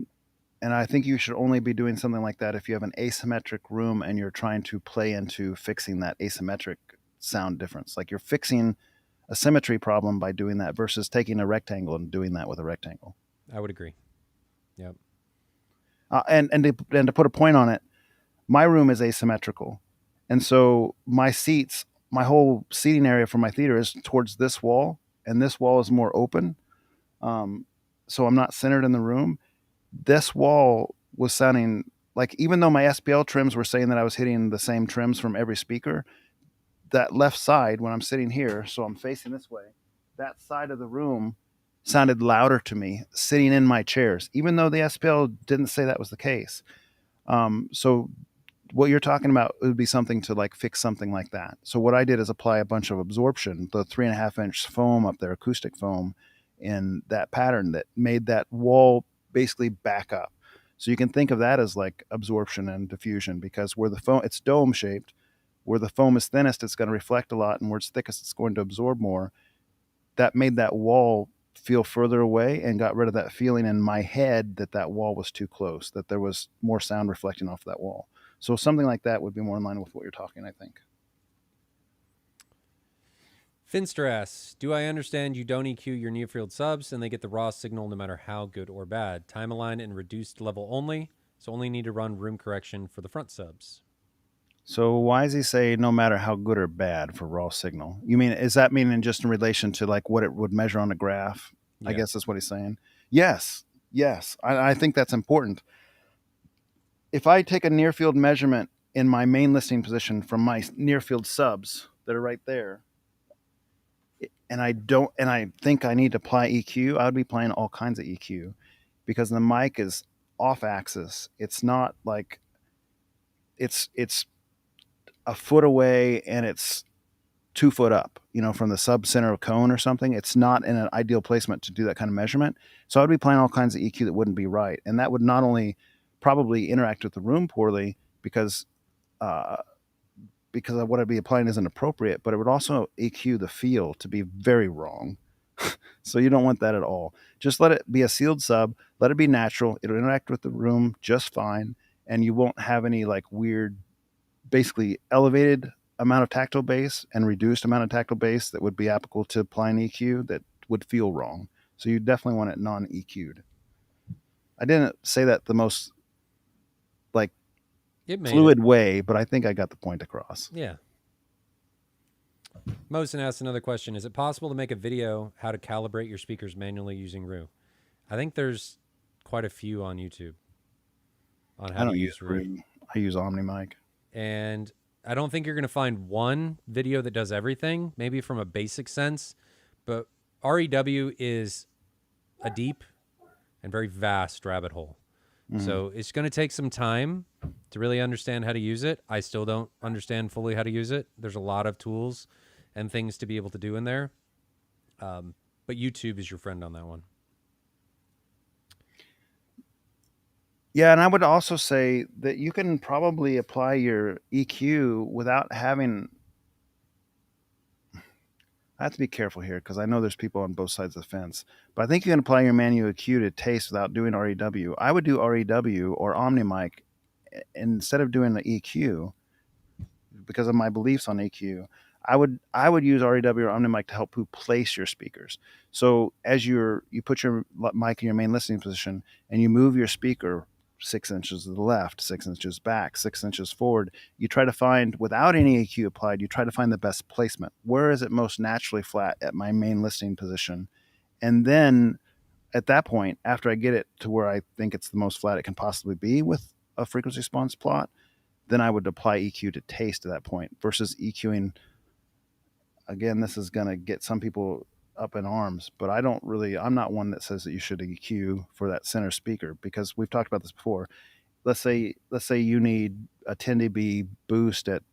And I think you should only be doing something like that if you have an asymmetric room and you're trying to play into fixing that asymmetric sound difference. Like you're fixing a symmetry problem by doing that versus taking a rectangle and doing that with a rectangle. I would agree. Yep. And to put a point on it, my room is asymmetrical, and so my seats, my whole seating area for my theater is towards this wall, and this wall is more open. Um, so I'm not centered in the room. This wall was sounding like, even though my SPL trims were saying that I was hitting the same trims from every speaker, that left side when I'm sitting here, so I'm facing this way, that side of the room sounded louder to me sitting in my chairs, even though the SPL didn't say that was the case. So what you're talking about would be something to like fix something like that. So what I did is apply a bunch of absorption, the 3.5-inch foam up there, acoustic foam, in that pattern that made that wall basically back up. So you can think of that as like absorption and diffusion, because where the foam, it's dome shaped, where the foam is thinnest, it's going to reflect a lot, and where it's thickest, it's going to absorb more. That made that wall feel further away and got rid of that feeling in my head that that wall was too close, that there was more sound reflecting off that wall. So something like that would be more in line with what you're talking, I think. Finster asks, do I understand you don't EQ your near field subs and they get the raw signal no matter how good or bad? Time aligned and reduced level only, so only need to run room correction for the front subs. So why does he say no matter how good or bad for raw signal? You mean, is that meaning just in relation to like what it would measure on a graph? I Yeah. guess that's what he's saying. Yes, yes. I think that's important. If I take a near field measurement in my main listening position from my near field subs that are right there, and I think I need to apply EQ, I would be playing all kinds of EQ, because the mic is off axis. It's not like it's a foot away and it's 2 foot up, from the sub center of cone or something. It's not in an ideal placement to do that kind of measurement. So I'd be playing all kinds of EQ that wouldn't be right. And that would not only probably interact with the room poorly uh, because of what I'd be applying isn't appropriate, but it would also EQ the feel to be very wrong. So you don't want that at all. Just let it be a sealed sub, let it be natural. It'll interact with the room just fine. And you won't have any like weird, basically elevated amount of tactile bass and reduced amount of tactile bass that would be applicable to applying EQ that would feel wrong. So you definitely want it non EQ'd. I didn't say that the most like fluid way, but I think I got the point across. Yeah. Mosin asked another question. Is it possible to make a video how to calibrate your speakers manually using Rue? I think there's quite a few on YouTube on how to use Rue. I use OmniMic. And I don't think you're going to find one video that does everything, maybe from a basic sense, but REW is a deep and very vast rabbit hole. Mm-hmm. So it's going to take some time to really understand how to use it. I still don't understand fully how to use it. There's a lot of tools and things to be able to do in there. But YouTube is your friend on that one. Yeah, and I would also say that you can probably apply your EQ without having. I have to be careful here because I know there's people on both sides of the fence. But I think you can apply your manual EQ to taste without doing REW. I would do REW or OmniMic instead of doing the EQ because of my beliefs on EQ. I would use REW or OmniMic to help you place your speakers. So as you put your mic in your main listening position and you move your speaker 6 inches to the left, 6 inches back, 6 inches forward, you try to find, without any EQ applied, you try to find the best placement. Where is it most naturally flat at my main listening position? And then at that point, after I get it to where I think it's the most flat it can possibly be with a frequency response plot, then I would apply EQ to taste at that point versus EQing. Again, this is going to get some people up in arms, but I'm not one that says that you should EQ for that center speaker, because we've talked about this before. Let's say you need a 10 dB boost at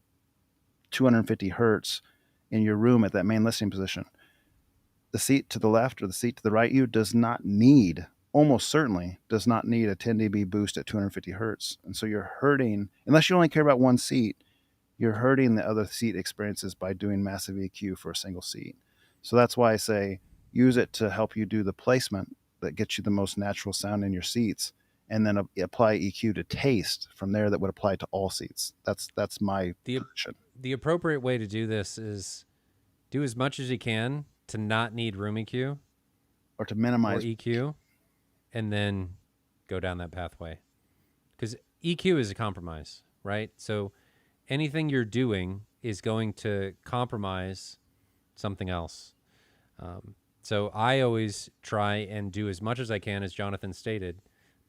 250 hertz in your room at that main listening position. The seat to the left or the seat to the right almost certainly does not need a 10 dB boost at 250 hertz. And so you're hurting, unless you only care about one seat, you're hurting the other seat experiences by doing massive EQ for a single seat. So that's why I say use it to help you do the placement that gets you the most natural sound in your seats, and then apply EQ to taste from there that would apply to all seats. That's my position. The appropriate way to do this is do as much as you can to not need room EQ Or to or minimize EQ, and then go down that pathway. Because EQ is a compromise, right? So anything you're doing is going to compromise something else. So I always try and do as much as I can, as Jonathan stated,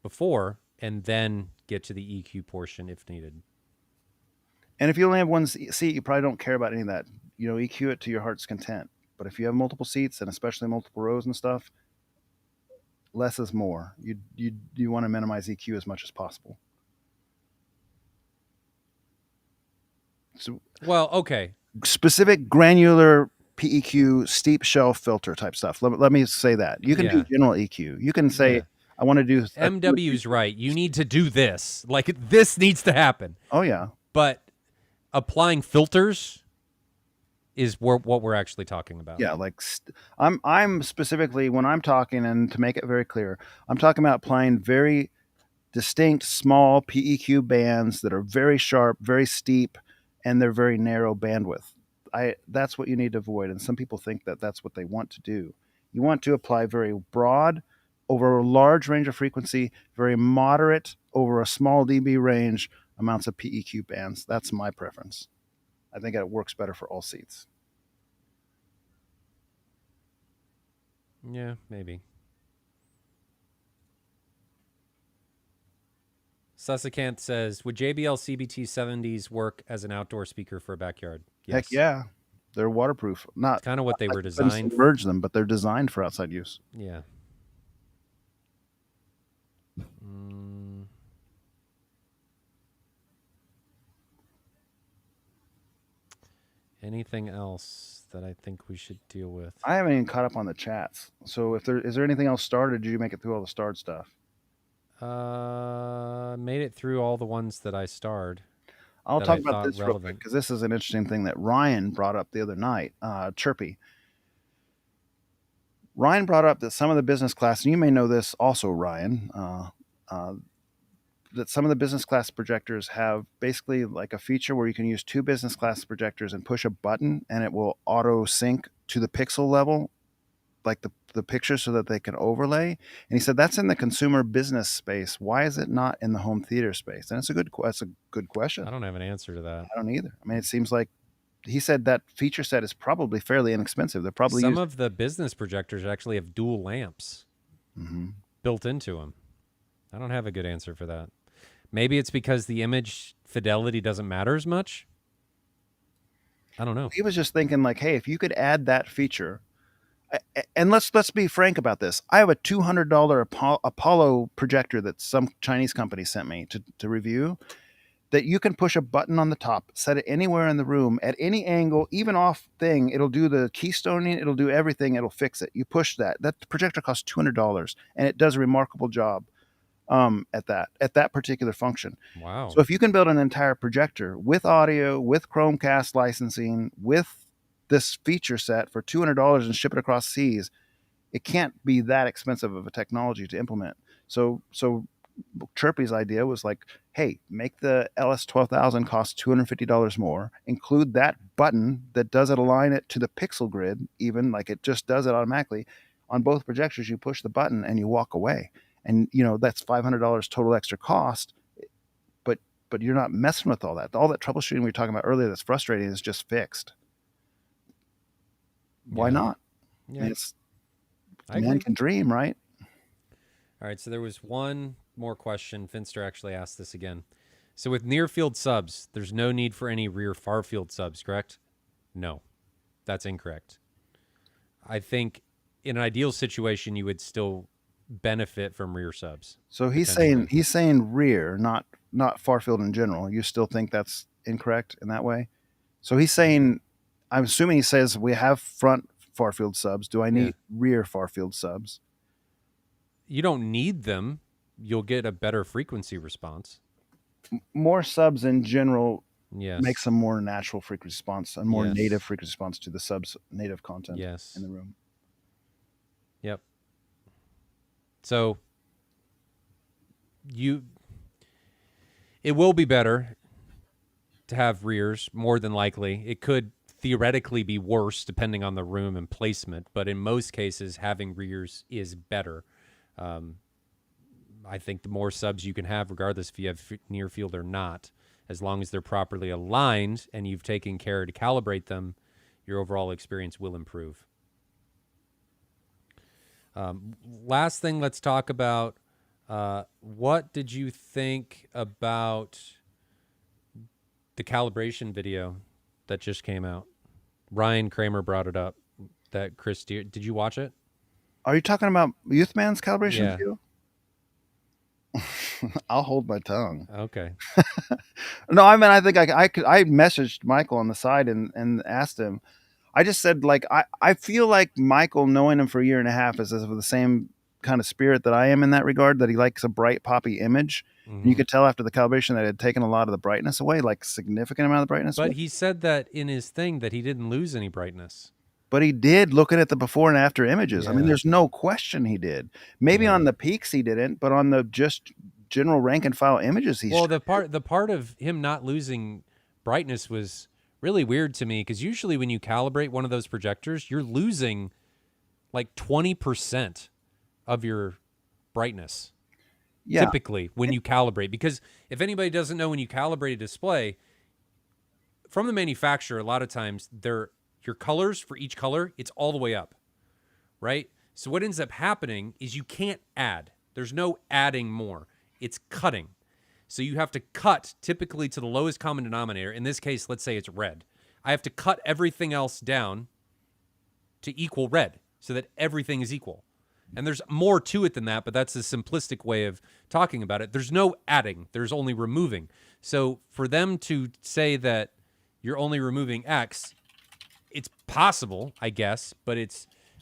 before, and then get to the EQ portion if needed. And if you only have one seat, you probably don't care about any of that. EQ it to your heart's content. But if you have multiple seats, and especially multiple rows and stuff, less is more. You want to minimize EQ as much as possible. So, well, okay. Specific granular PEQ steep shelf filter type stuff. Let me say that. You can do general EQ. You can say, I want to do... MW's right. You need to do this. Like, this needs to happen. Oh, yeah. But applying filters is what we're actually talking about. Yeah, like I'm specifically, when I'm talking, and to make it very clear, I'm talking about applying very distinct small PEQ bands that are very sharp, very steep, and they're very narrow bandwidth. That's what you need to avoid, and some people think that that's what they want to do. You want to apply very broad over a large range of frequency, very moderate over a small dB range amounts of PEQ bands. That's my preference. I think it works better for all seats. Yeah, maybe. Susikanth says, would JBL CBT 70s work as an outdoor speaker for a backyard? Yes. Heck yeah. They're waterproof. Not kind of what they were designed for. Submerge them, but they're designed for outside use. Yeah. Anything else that I think we should deal with? I haven't even caught up on the chats. So is there anything else started? Did you make it through all the starred stuff? Made it through all the ones that I starred. I'll talk about this real quick, because this is an interesting thing that Ryan brought up the other night. Chirpy. Ryan brought up that some of the business class, and you may know this also, Ryan, that some of the business class projectors have basically like a feature where you can use 2 business class projectors and push a button and it will auto sync to the pixel level, like the picture, so that they can overlay. And he said that's in the consumer business space. Why is it not in the home theater space? And that's a good question. I don't have an answer to that. I don't either. I mean, it seems like he said that feature set is probably fairly inexpensive. They're probably some of the business projectors actually have dual lamps built into them. I don't have a good answer for that. Maybe it's because the image fidelity doesn't matter as much. I don't know. He was just thinking like, hey, if you could add that feature, and let's be frank about this. I have a $200 Apollo projector that some Chinese company sent me to review, that you can push a button on the top, set it anywhere in the room at any angle, even off thing. It'll do the keystoning. It'll do everything. It'll fix it. You push that. That projector costs $200, and it does a remarkable job at that particular function. Wow. So if you can build an entire projector with audio, with Chromecast licensing, with this feature set for $200 and ship it across seas, it can't be that expensive of a technology to implement. So Chirpy's idea was like, hey, make the LS12000 cost $250 more, include that button that does it, align it to the pixel grid, even like it just does it automatically. On both projectors, you push the button and you walk away. And, that's $500 total extra cost, but you're not messing with all that. All that troubleshooting we were talking about earlier that's frustrating is just fixed. Why not? Yeah. Man can dream, right? All right, so there was one more question. Finster actually asked this again. So with near field subs, there's no need for any rear far field subs, correct? No, that's incorrect. I think in an ideal situation, you would still benefit from rear subs. So he's saying rear, not far field in general. You still think that's incorrect in that way? So he's saying, I'm assuming he says we have front far field subs. Do I need rear far field subs? You don't need them. You'll get a better frequency response. More subs in general make Yes. some more natural frequency response and more Yes. native frequency response to the subs native content Yes. in the room. Yep. So it will be better to have rears, more than likely. It could theoretically be worse depending on the room and placement, but in most cases, having rears is better. I think the more subs you can have, regardless if you have near field or not, as long as they're properly aligned and you've taken care to calibrate them, your overall experience will improve. Last thing, let's talk about what did you think about the calibration video that just came out? Ryan Kramer brought it up. That Chris, did you watch it? Are you talking about Youthman's calibration Yeah. video? I'll hold my tongue. Okay. No, I mean, I think I messaged Michael on the side and asked him. I just said, like, I feel like Michael, knowing him for a year and a half, is of the same kind of spirit that I am in that regard, that he likes a bright, poppy image. And you could tell after the calibration that it had taken a lot of the brightness away, like significant amount of the brightness away. But he said that in his thing that he didn't lose any brightness. But he did, looking at the before and after images. Yeah. I mean, there's no question he did. Maybe on the peaks he didn't, but on the just general rank and file images he Well, the part of him not losing brightness was really weird to me, because usually when you calibrate one of those projectors, you're losing like 20% of your brightness. Yeah. Typically when you calibrate, because if anybody doesn't know, when you calibrate a display from the manufacturer, a lot of times your colors for each color, it's all the way up, right? So what ends up happening is you can't add. There's no adding more. It's cutting. So you have to cut typically to the lowest common denominator. In this case, let's say it's red. I have to cut everything else down to equal red so that everything is equal. And there's more to it than that, but that's a simplistic way of talking about it. There's no adding. There's only removing. So for them to say that you're only removing X, it's possible, I guess, but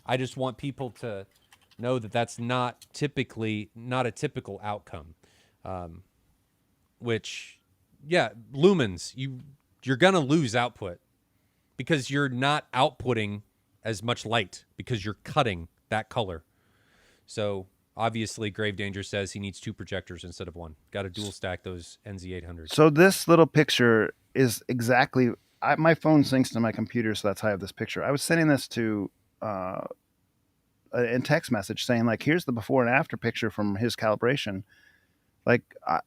I just want people to know that that's not a typical outcome. Which, yeah, lumens, you're going to lose output because you're not outputting as much light because you're cutting that color. So obviously Grave Danger says he needs 2 projectors instead of 1. Got to dual stack those NZ800s. So this little picture is exactly, my phone syncs to my computer, so that's how I have this picture. I was sending this to in text message saying, like, here's the before and after picture from his calibration. Like, I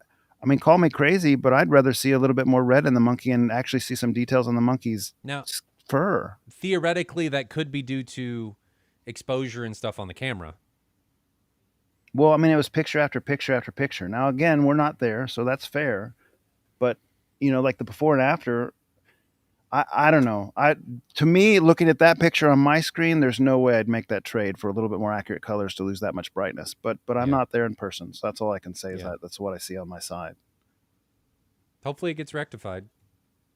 mean, call me crazy, but I'd rather see a little bit more red in the monkey and actually see some details on the monkey's fur. Theoretically, that could be due to exposure and stuff on the camera. Well, I mean, it was picture after picture after picture. Now, again, we're not there, so that's fair. But, like the before and after, I don't know. To me, looking at that picture on my screen, there's no way I'd make that trade for a little bit more accurate colors to lose that much brightness. But I'm not there in person, so that's all I can say is that's what I see on my side. Hopefully it gets rectified,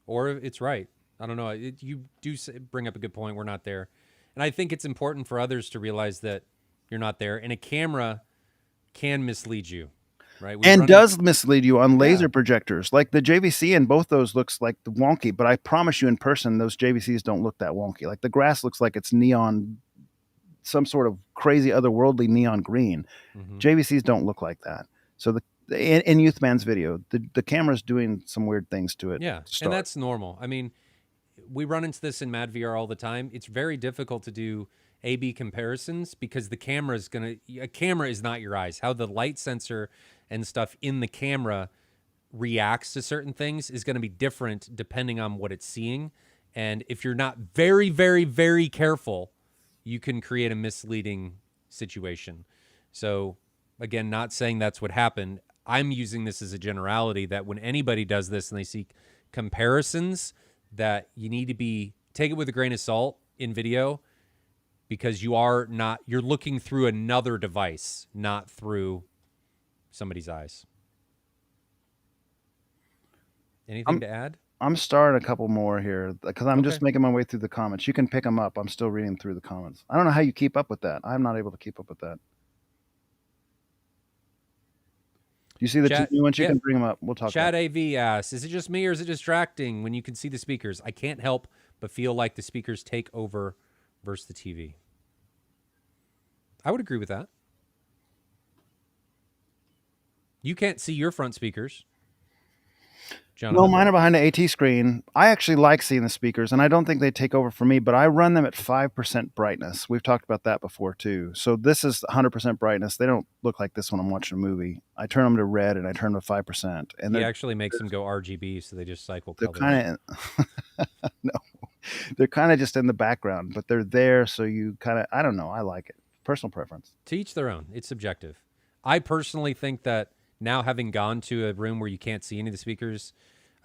or it's right. I don't know. You do bring up a good point. We're not there. And I think it's important for others to realize that you're not there. And a camera can mislead you, right? And does mislead you on laser projectors. Like the JVC in both those looks like wonky, but I promise you in person, those JVCs don't look that wonky. Like the grass looks like it's neon, some sort of crazy otherworldly neon green. JVCs don't look like that. So in Youthman's video, the camera's doing some weird things to it. Yeah, and that's normal. I mean, we run into this in MadVR all the time. It's very difficult to do A/B comparisons because the camera is not your eyes. How the light sensor and stuff in the camera reacts to certain things is going to be different depending on what it's seeing. And if you're not very, very, very careful, you can create a misleading situation. So again, not saying that's what happened. I'm using this as a generality that when anybody does this and they see comparisons, that you need to take it with a grain of salt in video, because you're looking through another device, not through somebody's eyes. Anything to add? I'm starting a couple more here because I'm just making my way through the comments. You can pick them up. I'm still reading through the comments. I don't know how you keep up with that. I'm not able to keep up with that. you see the two new ones? You can bring them up. We'll talk. Chat AV asks, is it just me or is it distracting when you can see the speakers? I can't help but feel like the speakers take over versus the TV. I would agree with that. You can't see your front speakers, Jonathan. No, mine are behind the AT screen. I actually like seeing the speakers, and I don't think they take over for me, but I run them at 5% brightness. We've talked about that before, too. So this is 100% brightness. They don't look like this when I'm watching a movie. I turn them to red, and I turn them to 5%. And he actually makes them go RGB, so they just cycle colors. They're kind of... no. They're kind of just in the background, but they're there, so you kind of... I don't know. I like it. Personal preference. To each their own. It's subjective. I personally think that now, having gone to a room where you can't see any of the speakers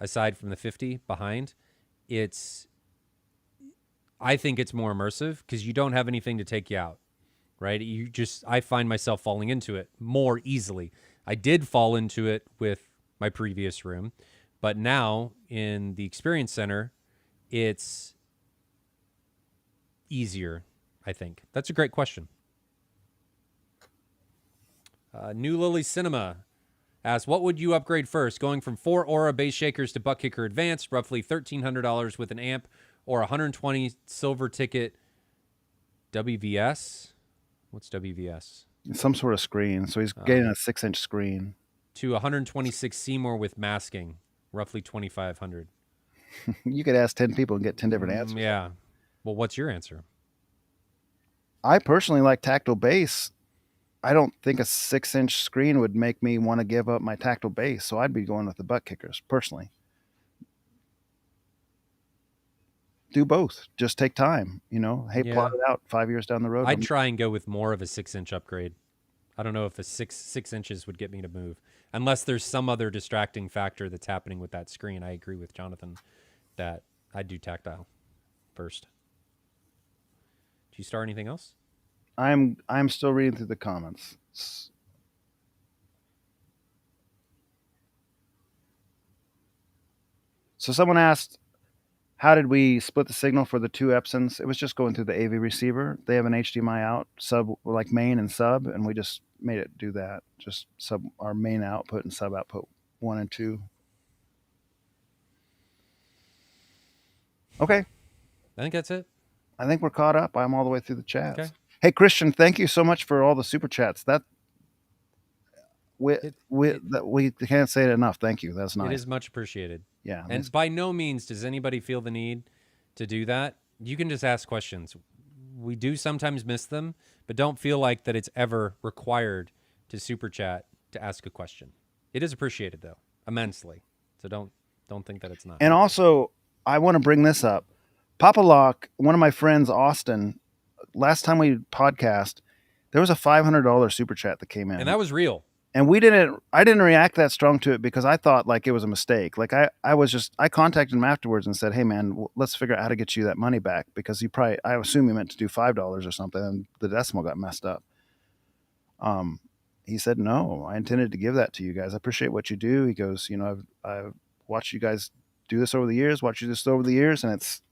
aside from the 50 behind, I think it's more immersive because you don't have anything to take you out, right? I find myself falling into it more easily. I did fall into it with my previous room, but now in the experience center, it's easier, I think. That's a great question. New Lily Cinema asks, what would you upgrade first? Going from 4 Aura bass shakers to Butt Kicker Advanced, roughly $1,300 with an amp, or 120 silver ticket WVS? What's WVS? Some sort of screen. So he's getting a 6-inch screen. To 126 Seymour with masking, roughly $2,500. You could ask 10 people and get 10 different answers. Yeah. Well, what's your answer? I personally like tactile bass. I don't think a 6-inch screen would make me want to give up my tactile bass, so I'd be going with the butt kickers, personally. Do both. Just take time, Hey, plot it out 5 years down the road. I'd try and go with more of a 6-inch upgrade. I don't know if a six inches would get me to move, unless there's some other distracting factor that's happening with that screen. I agree with Jonathan that I'd do tactile first. Do you start anything else? I'm still reading through the comments. So someone asked, how did we split the signal for the 2 Epsons? It was just going through the AV receiver. They have an HDMI out, sub, like main and sub, and we just made it do that. Just sub our main output and sub output 1 and 2. Okay. I think that's it. I think we're caught up. I'm all the way through the chats. Okay. Hey, Christian, thank you so much for all the super chats. We can't say it enough. Thank you. That's nice. It is much appreciated. Yeah. And by no means does anybody feel the need to do that. You can just ask questions. We do sometimes miss them, but don't feel like that it's ever required to super chat to ask a question. It is appreciated, though, immensely. So don't think that it's not. And also, I want to bring this up. Papa Lock, one of my friends, Austin, last time we podcast, there was a $500 super chat that came in. And that was real. And I didn't react that strong to it because I thought like it was a mistake. Like I contacted him afterwards and said, hey man, let's figure out how to get you that money back, because I assume you meant to do $5 or something, and the decimal got messed up. He said, no, I intended to give that to you guys. I appreciate what you do. He goes, I've watched you guys do this over the years, and it's,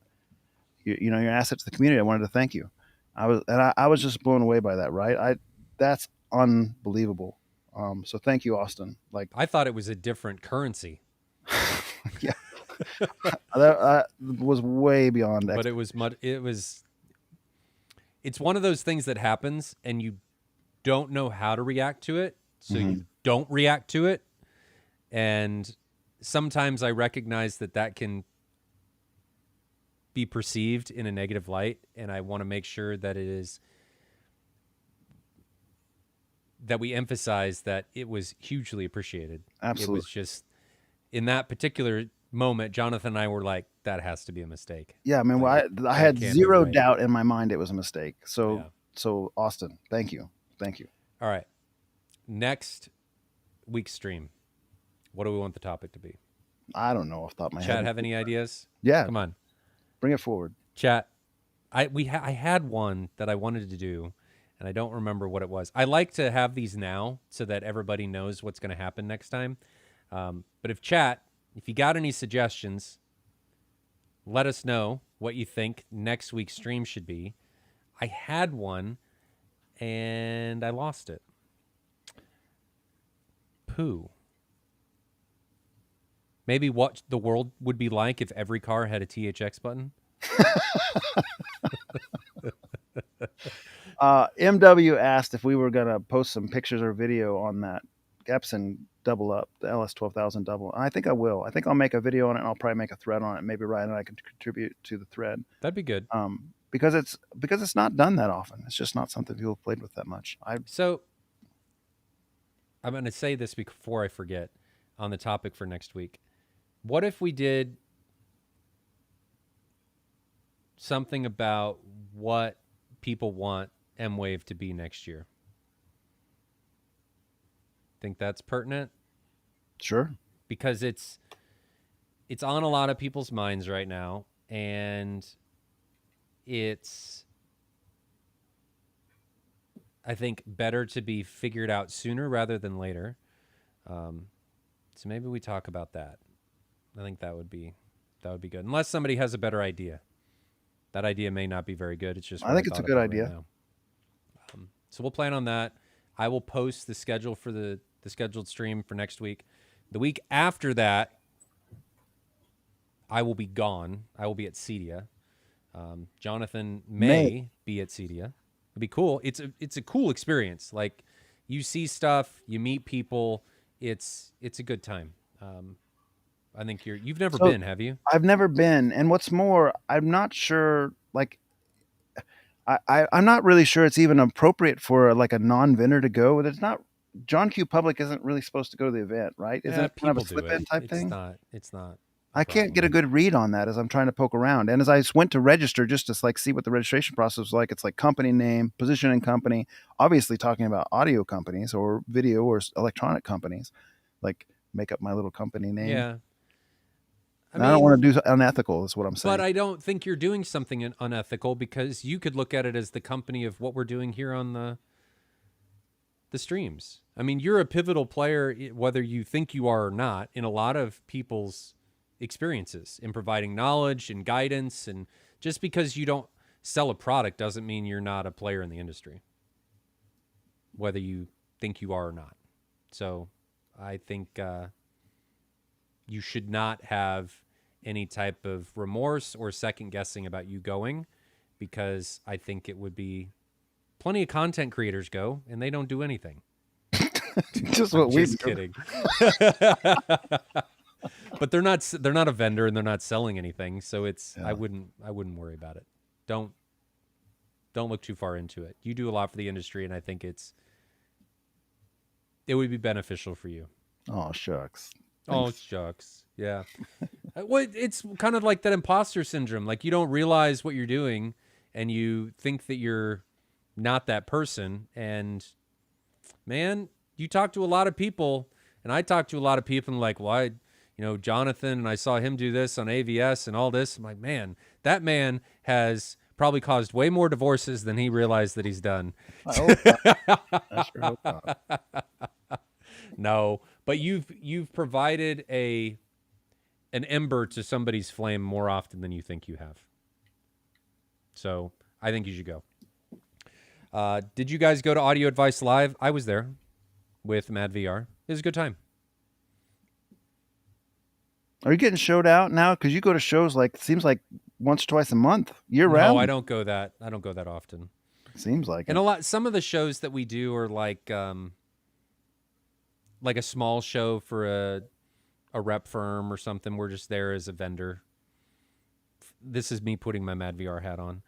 you're an asset to the community. I wanted to thank you. I was just blown away by that. Right. That's unbelievable. So thank you, Austin. Like, I thought it was a different currency. Yeah. That was way beyond that. But it's one of those things that happens and you don't know how to react to it. So you don't react to it. And sometimes I recognize that can be perceived in a negative light. And I want to make sure that that we emphasize that it was hugely appreciated. Absolutely. It was just, in that particular moment, Jonathan and I were like, that has to be a mistake. Yeah, I mean, I had zero doubt in my mind it was a mistake. So Austin, thank you. All right. Next week's stream, what do we want the topic to be? I don't know off the top of my head. Chat, have any ideas? Yeah. Come on. Bring it forward. Chat, I had one that I wanted to do, and I don't remember what it was. I like to have these now so that everybody knows what's going to happen next time. But if you got any suggestions, let us know what you think next week's stream should be. I had one, and I lost it. poo. Maybe what the world would be like if every car had a THX button. MW asked if we were going to post some pictures or video on that Epson double up, the LS12000 double. I think I will. I think I'll make a video on it, and I'll probably make a thread on it. Maybe Ryan and I can contribute to the thread. That'd be good. Because it's not done that often. It's just not something people have played with that much. So I'm going to say this before I forget on the topic for next week. What if we did something about what people want M-Wave to be next year? Think that's pertinent? Sure. Because it's on a lot of people's minds right now, and it's, I think, better to be figured out sooner rather than later. So maybe we talk about that. I think that would be good. Unless somebody has a better idea. That idea may not be very good. It's just I think it's a good idea. Right, so we'll plan on that. I will post the schedule for the scheduled stream for next week. The week after that, I will be gone. I will be at CEDIA. Jonathan may be at CEDIA. It'd be cool. It's a cool experience. Like, you see stuff, you meet people. It's a good time. I think you've never been, have you? I've never been, and what's more, I'm not sure. Like, I'm not really sure it's even appropriate for like a non-vendor to go. It's not. John Q. Public isn't really supposed to go to the event, right? Isn't it kind of a slip-in type thing? It's not. I can't get a good read on that as I'm trying to poke around. And as I went to register just to like see what the registration process was like, it's like company name, position in company, obviously talking about audio companies or video or electronic companies, like make up my little company name. Yeah. I don't want to do unethical is what I'm saying. But I don't think you're doing something unethical, because you could look at it as the company of what we're doing here on the streams. I mean, you're a pivotal player, whether you think you are or not, in a lot of people's experiences in providing knowledge and guidance. And just because you don't sell a product doesn't mean you're not a player in the industry, whether you think you are or not. So I think you should not have any type of remorse or second guessing about you going, because I think it would be plenty of content creators go and they don't do anything. Just what we kidding. But they're not a vendor and they're not selling anything, so it's I wouldn't worry about it. Don't look too far into it. You do a lot for the industry, and I think it would be beneficial for you. Oh shucks. Thanks. Oh shucks. Yeah. Well, it's kind of like that imposter syndrome. Like, you don't realize what you're doing and you think that you're not that person. And man, you talk to a lot of people, and I talk to a lot of people, and like, well, Jonathan, and I saw him do this on AVS and all this. I'm like, man, that man has probably caused way more divorces than he realized that he's done. I hope not. I sure hope not. No, but you've provided an ember to somebody's flame more often than you think you have. So I think you should go. Did you guys go to Audio Advice Live? I was there with Mad VR. It was a good time. Are you getting showed out now? Because you go to shows like, seems like once or twice a month, year round. No, I don't go that often. Seems like and it. Some of the shows that we do are like a small show for a rep firm or something. We're just there as a vendor. This is me putting my Mad VR hat on,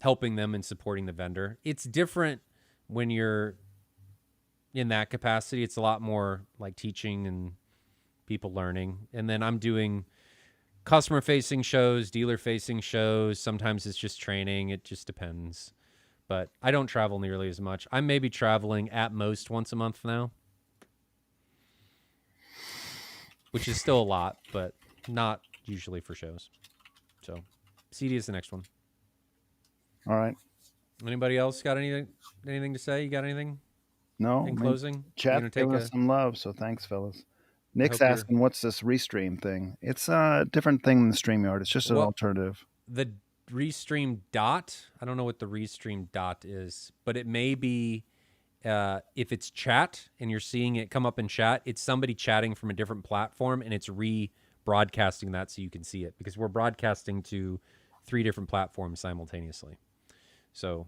helping them and supporting the vendor. It's different when you're in that capacity. It's a lot more like teaching and people learning. And then I'm doing customer-facing shows, dealer-facing shows. Sometimes it's just training. It just depends. But I don't travel nearly as much. I'm maybe traveling at most once a month now, which is still a lot, but not usually for shows. So CD is the next one. All right. Anybody else got anything to say? You got anything? No. In closing? Chat's giving us some love, so thanks, fellas. Nick's asking, what's this Restream thing? It's a different thing than the StreamYard. It's just an alternative. The Restream Dot, I don't know what the Restream Dot is, but it may be if it's chat and you're seeing it come up in chat, it's somebody chatting from a different platform, and it's rebroadcasting that so you can see it, because we're broadcasting to 3 different platforms simultaneously. So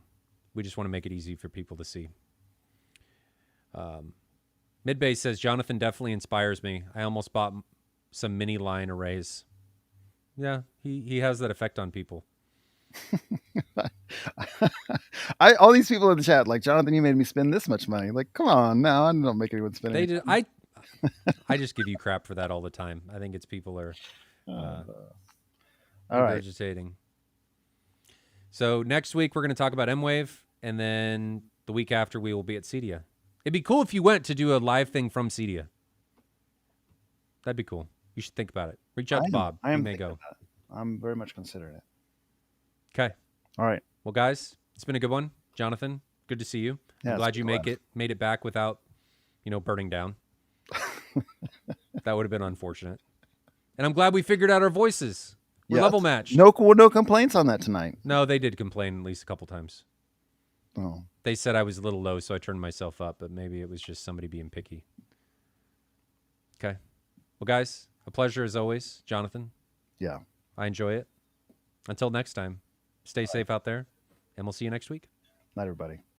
we just want to make it easy for people to see. Midbase says, Jonathan definitely inspires me. I almost bought some mini line arrays. Yeah, he has that effect on people. All these people in the chat, like, Jonathan, you made me spend this much money. Like, come on, no, I don't make anyone spend They any did. money. I just give you crap for that all the time. I think it's people are regurgitating. Right. So next week we're going to talk about M-Wave, and then the week after we will be at Cedia. It'd be cool if you went to do a live thing from Cedia. That'd be cool. You should think about it. Reach out to Bob. I may go. I'm very much considering it. Okay. All right. Well, guys, it's been a good one. Jonathan, good to see you. I'm glad you made it back without, burning down. That would have been unfortunate. And I'm glad we figured out our voices. We're level matched. No complaints on that tonight. No, they did complain at least a couple times. Oh. They said I was a little low, so I turned myself up, but maybe it was just somebody being picky. Okay. Well, guys, a pleasure as always. Jonathan. Yeah. I enjoy it. Until next time, stay safe out there, and we'll see you next week. Night, everybody.